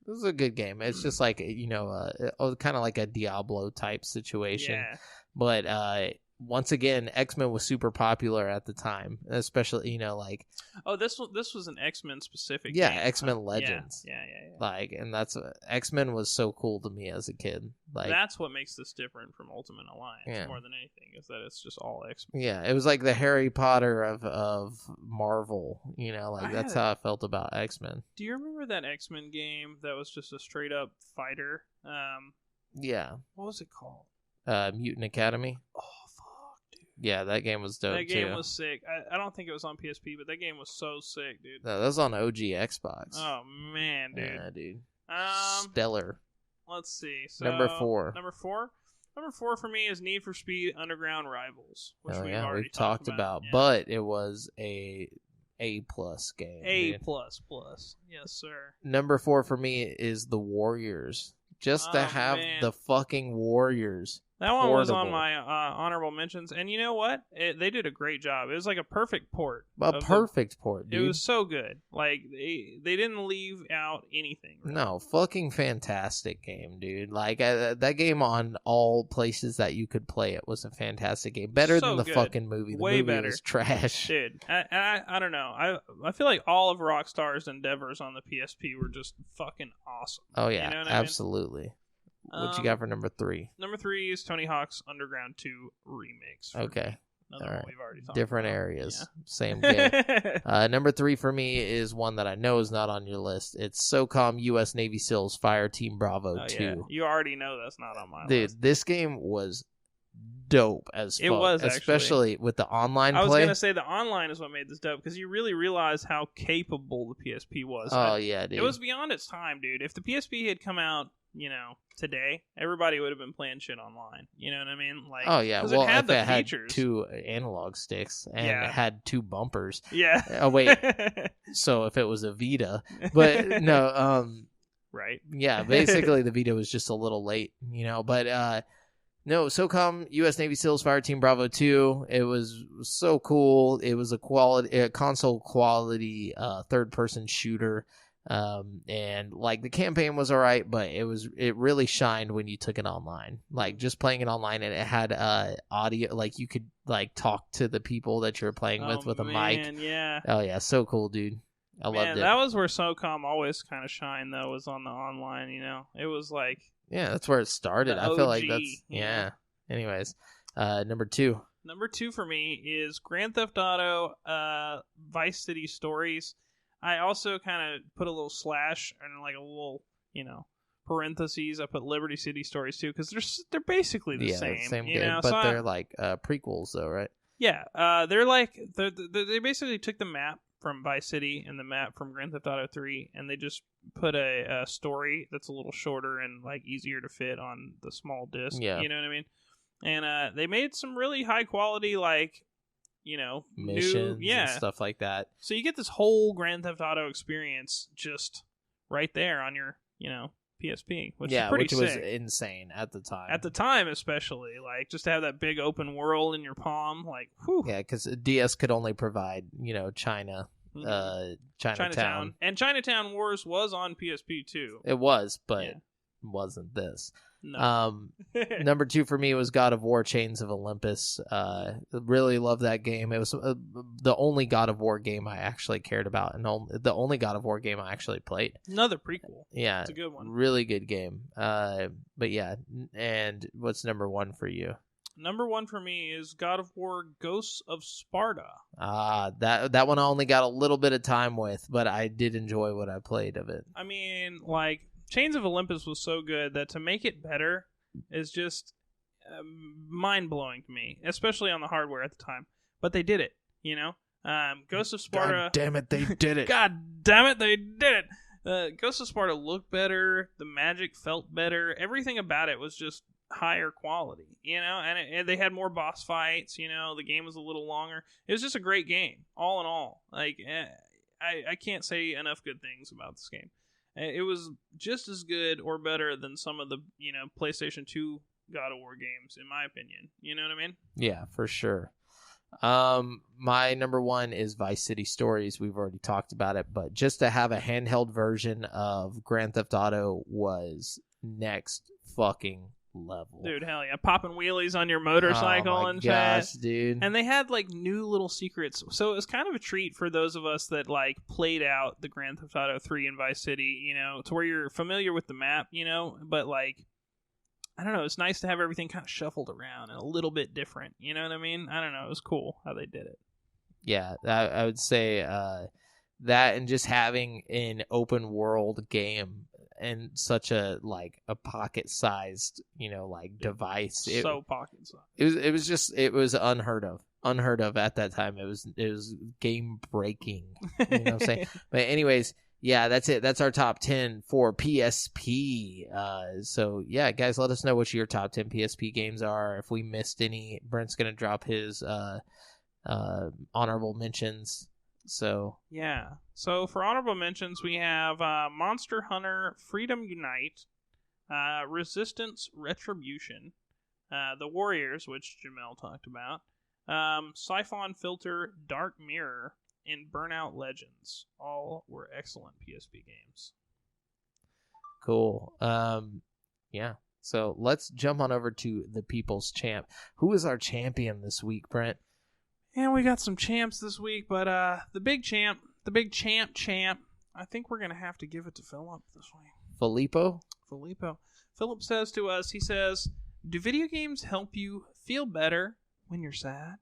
This is a good game. It's just like kind of like a Diablo type situation. Yeah. But once again, X-Men was super popular at the time, especially this was an X-Men specific game. X-Men Legends. Yeah. Like, and that's X-Men was so cool to me as a kid. Like, that's what makes this different from Ultimate Alliance more than anything, is that it's just all X-Men. Yeah, it was like the Harry Potter of Marvel. That's how I felt about X-Men. Do you remember that X-Men game that was just a straight up fighter? Yeah. What was it called? Mutant Academy. Oh, fuck, dude. Yeah, that game was dope, That game was sick. I don't think it was on PSP, but that game was so sick, dude. No, that was on OG Xbox. Oh, man, dude. Yeah, dude. Stellar. Let's see. So, Number 4 for me is Need for Speed Underground Rivals, which we've talked about. Yeah. But it was A+ game. A++. Yes, sir. Number 4 for me is The Warriors. Just to have the fucking Warriors. That one was on my honorable mentions, and you know what? They did a great job. It was like a perfect port. Perfect port, dude. It was so good. Like, they didn't leave out anything. Really. No, fucking fantastic game, dude. Like, that game on all places that you could play it was a fantastic game. Better than the fucking movie. The Way movie better. was trash. Dude, I don't know. I feel like all of Rockstar's endeavors on the PSP were just fucking awesome. Oh, yeah, you know what absolutely. I mean? What you got for number 3? Number 3 is Tony Hawk's Underground 2 Remakes. Okay. Another one we've already talked Different about. Areas. Yeah. Same game. Number 3 for me is one that I know is not on your list. It's SOCOM U.S. Navy SEALs Fire Team Bravo 2. Yeah. You already know that's not on my list. Dude, this game was dope as fuck. It was, especially with the online play. I was going to say the online is what made this dope, because you really realize how capable the PSP was. Oh, yeah, dude. It was beyond its time, dude. If the PSP had come out, today, everybody would have been playing shit online. You know what I mean? Like, oh yeah, well, it had the had features. 2 analog sticks and it had 2 bumpers. Yeah. Oh wait, so if it was a Vita, but no, right? Yeah, basically the Vita was just a little late, But no, SOCOM U.S. Navy SEALs Fire Team Bravo 2. It was so cool. It was a console quality third-person shooter. And like the campaign was all right, but it really shined when you took it online. Like just playing it online, and it had audio, like you could like talk to the people that you're playing with a mic. Yeah. Oh yeah, so cool, dude. I loved it. That was where SOCOM always kind of shined, though, was on the online, It was like... Yeah, that's where it started. I feel like that's... Yeah. Anyways, number 2. Number 2 for me is Grand Theft Auto Vice City Stories. I also kind of put a little slash and like a little, parentheses. I put Liberty City Stories too because they're basically the same game, but they're like prequels though, right? Yeah, they basically took the map from Vice City and the map from Grand Theft Auto 3, and they just put a story that's a little shorter and like easier to fit on the small disc. Yeah, you know what I mean. And they made some really high quality missions and stuff like that. So you get this whole Grand Theft Auto experience just right there on your PSP, which is pretty sick. Was insane at the time. At the time, especially, like just to have that big open world in your palm, like whew. Yeah, because DS could only provide China, Chinatown, and Chinatown Wars was on PSP too. It was, but it wasn't this. No. Number 2 for me was God of War: Chains of Olympus. Really loved that game. It was the only God of War game I actually cared about, and the only God of War game I actually played. Another prequel. Yeah, it's a good one. Really good game. But yeah, and what's number 1 for you? Number 1 for me is God of War: Ghosts of Sparta. That one I only got a little bit of time with, but I did enjoy what I played of it. I mean, like. Chains of Olympus was so good that to make it better is just mind-blowing to me, especially on the hardware at the time. But they did it, Ghosts of Sparta... God damn it, they did it. God damn it, they did it. Ghosts of Sparta looked better. The magic felt better. Everything about it was just higher quality, and they had more boss fights, the game was a little longer. It was just a great game, all in all. Like, I can't say enough good things about this game. It was just as good or better than some of the, PlayStation 2 God of War games, in my opinion. You know what I mean? Yeah, for sure. My number 1 is Vice City Stories. We've already talked about it, but just to have a handheld version of Grand Theft Auto was next fucking level. Dude, hell yeah. Popping wheelies on your motorcycle and shit. Oh my gosh, dude. And they had like new little secrets. So it was kind of a treat for those of us that like played out the Grand Theft Auto 3 and Vice City, to where you're familiar with the map, but like, I don't know, it's nice to have everything kind of shuffled around and a little bit different. You know what I mean? I don't know. It was cool how they did it. Yeah, I would say that, and just having an open world game and such a pocket-sized, device. So pocket-sized. It was unheard of at that time. It was game-breaking. You know what I'm saying? But anyways, yeah, that's it. That's our top 10 for PSP. So yeah, guys, let us know what your top 10 PSP games are. If we missed any, Brent's gonna drop his honorable mentions. So yeah. So for honorable mentions, we have Monster Hunter Freedom Unite, Resistance Retribution, The Warriors, which JAMAL talked about, Siphon Filter Dark Mirror, and Burnout Legends. All were excellent PSP games. Cool. Yeah. So let's jump on over to the People's Champ. Who is our champion this week, Brent? And we got some champs this week, but the big champ, I think we're going to have to give it to Philip this week. Filippo? Philip says to us, he says, do video games help you feel better when you're sad?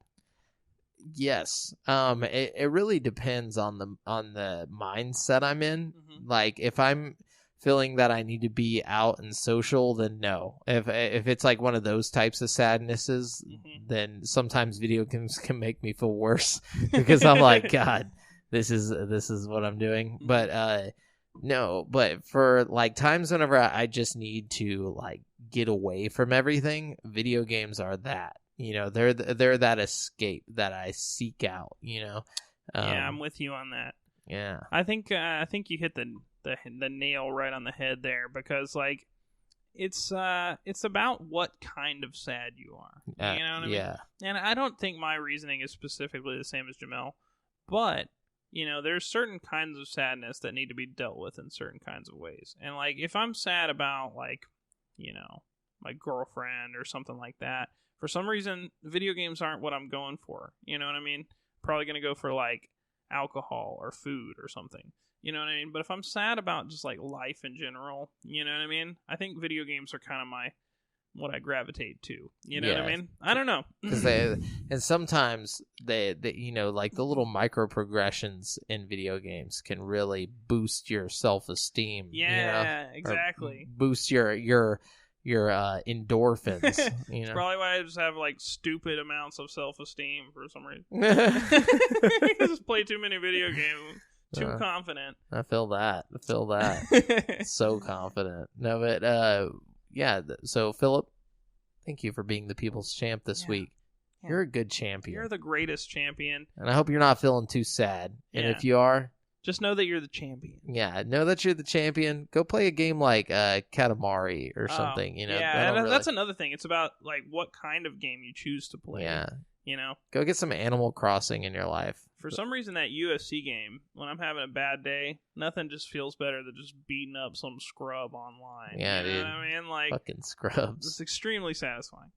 Yes. It really depends on the mindset I'm in. Mm-hmm. Like, if I'm feeling that I need to be out and social, then no. If it's like one of those types of sadnesses, mm-hmm. then sometimes video games can make me feel worse because I'm like, God, this is what I'm doing. Mm-hmm. But no, but for like times whenever I just need to like get away from everything, video games are that. They're that escape that I seek out. Yeah, I'm with you on that. Yeah, I think you hit the nail right on the head there, because like it's about what kind of sad you are. You know what I mean? Yeah. And I don't think my reasoning is specifically the same as JAMAL, but there's certain kinds of sadness that need to be dealt with in certain kinds of ways. And like if I'm sad about like my girlfriend or something like that, for some reason video games aren't what I'm going for. You know what I mean? Probably gonna go for like alcohol or food or something. You know what I mean? But if I'm sad about just like life in general, you know what I mean? I think video games are kind of what I gravitate to. You know what I mean? I don't know. Because and sometimes they like the little micro progressions in video games can really boost your self-esteem. Yeah, exactly. Boost your endorphins. It's probably why I just have like stupid amounts of self-esteem for some reason. I just play too many video games. Too confident. I feel that. So confident. No, but yeah. So Philip, thank you for being the people's champ this week. Yeah. You're a good champion. You're the greatest champion. And I hope you're not feeling too sad. And if you are, just know that you're the champion. Yeah, know that you're the champion. Go play a game like Katamari or something. Yeah, that's another thing. It's about like what kind of game you choose to play. Yeah. Go get some Animal Crossing in your life. For some reason, that UFC game, when I'm having a bad day, nothing just feels better than just beating up some scrub online. Yeah, you know dude. What I mean? Like, fucking scrubs. It's extremely satisfying.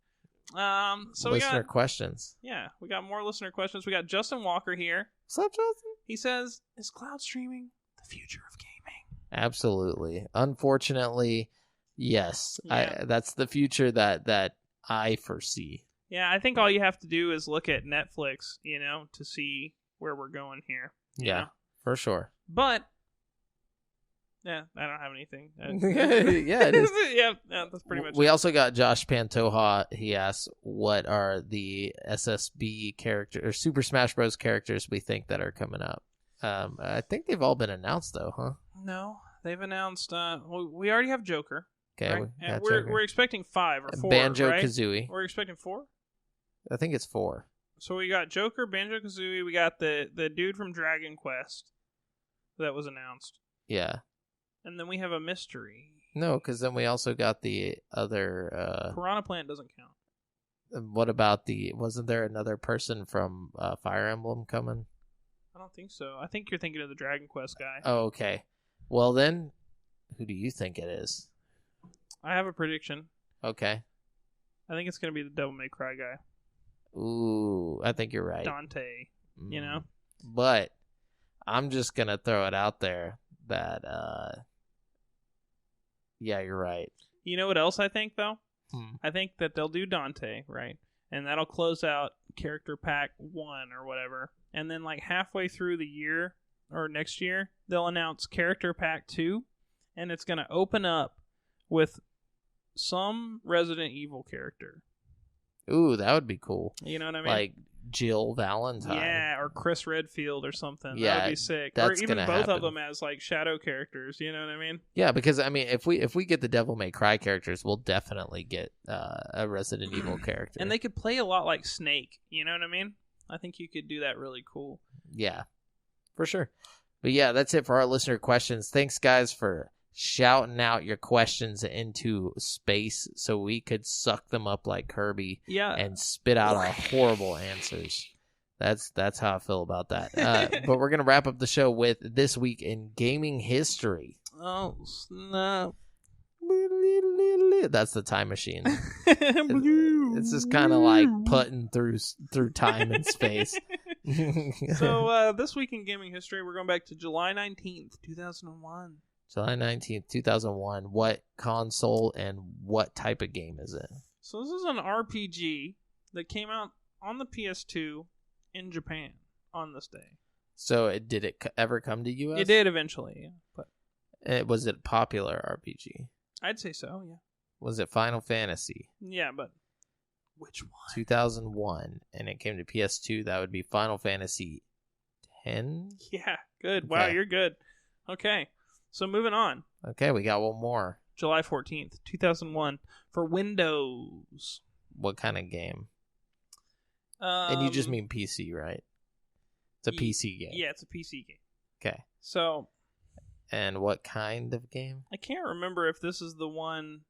So listener questions. Yeah, we got more listener questions. We got Justin Walker here. What's up, Justin? He says, "Is cloud streaming the future of gaming?" Absolutely. Unfortunately, yes. Yeah. That's the future that I foresee. Yeah, I think all you have to do is look at Netflix, to see where we're going here. Yeah, for sure. But, yeah, I don't have anything. Yeah, it is. Yeah, that's pretty much We also got Josh Pantoja. He asks, what are the SSB characters, or Super Smash Bros. Characters we think that are coming up? I think they've all been announced, though, huh? No, they've announced, we already have Joker. Okay, right? We're expecting 5 or 4, Banjo-Kazooie. Right? We're expecting 4? I think it's 4. So we got Joker, Banjo-Kazooie, we got the dude from Dragon Quest that was announced. Yeah. And then we have a mystery. No, because then we also got the other... Piranha Plant doesn't count. What about wasn't there another person from Fire Emblem coming? I don't think so. I think you're thinking of the Dragon Quest guy. Oh, okay. Well then, who do you think it is? I have a prediction. Okay. I think it's going to be the Devil May Cry guy. Ooh, I think you're right. Dante, But I'm just going to throw it out there that, yeah, you're right. You know what else I think, though? I think that they'll do Dante, right? And that'll close out Character Pack 1 or whatever. And then, like, halfway through the year, or next year, they'll announce Character Pack 2. And it's going to open up with some Resident Evil character. Ooh, that would be cool. You know what I mean? Like Jill Valentine. Yeah, or Chris Redfield or something. Yeah, that would be sick. Or even both of them as like shadow characters. You know what I mean? Yeah, because I mean, if we get the Devil May Cry characters, we'll definitely get a Resident Evil character. And they could play a lot like Snake. You know what I mean? I think you could do that really cool. Yeah, for sure. But yeah, that's it for our listener questions. Thanks, guys, for shouting out your questions into space so we could suck them up like Kirby and spit out our horrible answers. That's how I feel about that. But we're going to wrap up the show with This Week in Gaming History. Oh, snap. That's the time machine. It's just kind of like putting through time and space. So this week in gaming history, we're going back to July 19th, 2001. July 19th, 2001. What console and what type of game is it? So this is an RPG that came out on the PS2 in Japan on this day. So did it ever come to US? It did eventually, yeah. But was it popular RPG? I'd say so, yeah. Was it Final Fantasy? Yeah, but which one? 2001, and it came to PS2. That would be Final Fantasy 10? Yeah, good. Okay. Wow, you're good. Okay. So moving on. Okay, we got one more. July 14th, 2001 for Windows. What kind of game? And you just mean PC, right? It's a PC game. Yeah, it's a PC game. Okay. So. And what kind of game? I can't remember if this is the one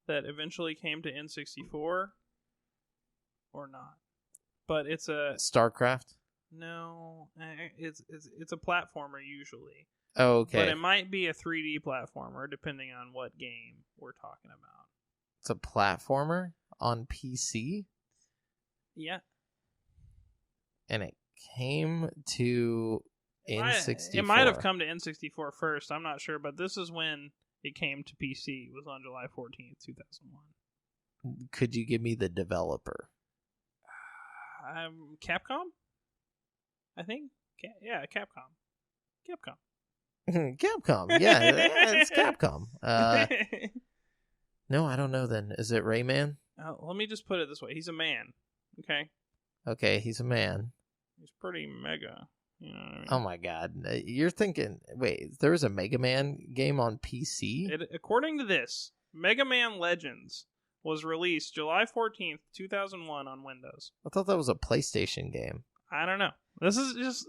that eventually came to N64 or not. But it's a StarCraft? No, it's a platformer usually. Oh, okay. But it might be a 3D platformer depending on what game we're talking about. It's a platformer on PC? Yeah. And it came to N64. It might have come to N64 first. I'm not sure, but this is when it came to PC. It was on July 14th, 2001. Could you give me the developer? Capcom? I think. Yeah, Capcom. Capcom. Yeah, it's Capcom. No, I don't know then. Is it Rayman? Let me just put it this way. He's a man. Okay? Okay, he's a man. He's pretty mega. You know what I mean? Oh my god. You're thinking, wait, there was a Mega Man game on PC? According to this, Mega Man Legends was released July 14th, 2001 on Windows. I thought that was a PlayStation game. I don't know. This is just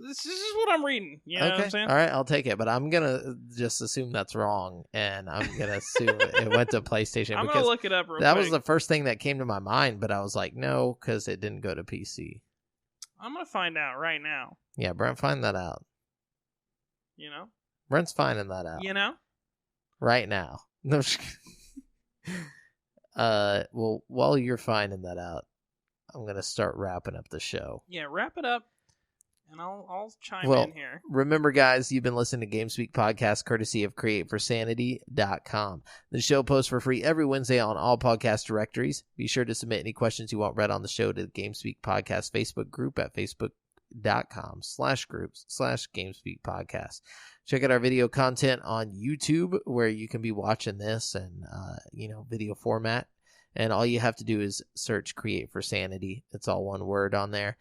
what I'm reading. You know what I'm saying? All right, I'll take it, but I'm going to just assume that's wrong, and I'm going to assume it went to PlayStation. I'm going to look it up real quick. That was the first thing that came to my mind, but I was like, no, because it didn't go to PC. I'm going to find out right now. Yeah, Brent, find that out. You know? Brent's finding that out. You know? Right now. No. Well, while you're finding that out, I'm going to start wrapping up the show. Yeah, wrap it up, and I'll chime in here. Remember, guys, you've been listening to GameSpeak Podcast, courtesy of CreateForSanity.com. The show posts for free every Wednesday on all podcast directories. Be sure to submit any questions you want read on the show to the GameSpeak Podcast Facebook group at facebook.com/groups/GameSpeak Podcast. Check out our video content on YouTube, where you can be watching this and, video format. And all you have to do is search Create for Sanity. It's all one word on there.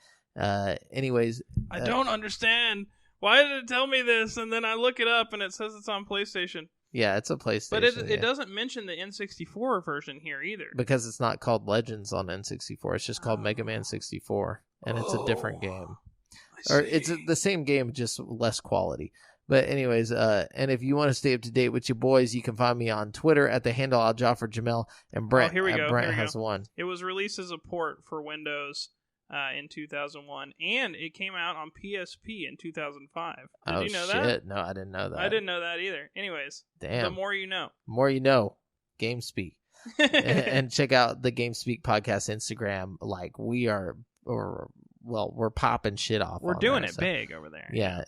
Anyways. I don't understand. Why did it tell me this? And then I look it up and it says it's on PlayStation. Yeah, it's a PlayStation. But it doesn't mention the N64 version here either. Because it's not called Legends on N64. It's just called Mega Man 64. And it's a different game. Or it's the same game, just less quality. But anyways, and if you want to stay up to date with your boys, you can find me on Twitter at the handle AlJaffer and Brent. Here we go. Brent has one. It was released as a port for Windows in 2001, and it came out on PSP in 2005. Did you know that? No, I didn't know that. I didn't know that either. Anyways, damn. The more you know. More you know. GameSpeak. and check out the GameSpeak Podcast Instagram. Like, we're popping shit off. We're doing it big over there. Yeah.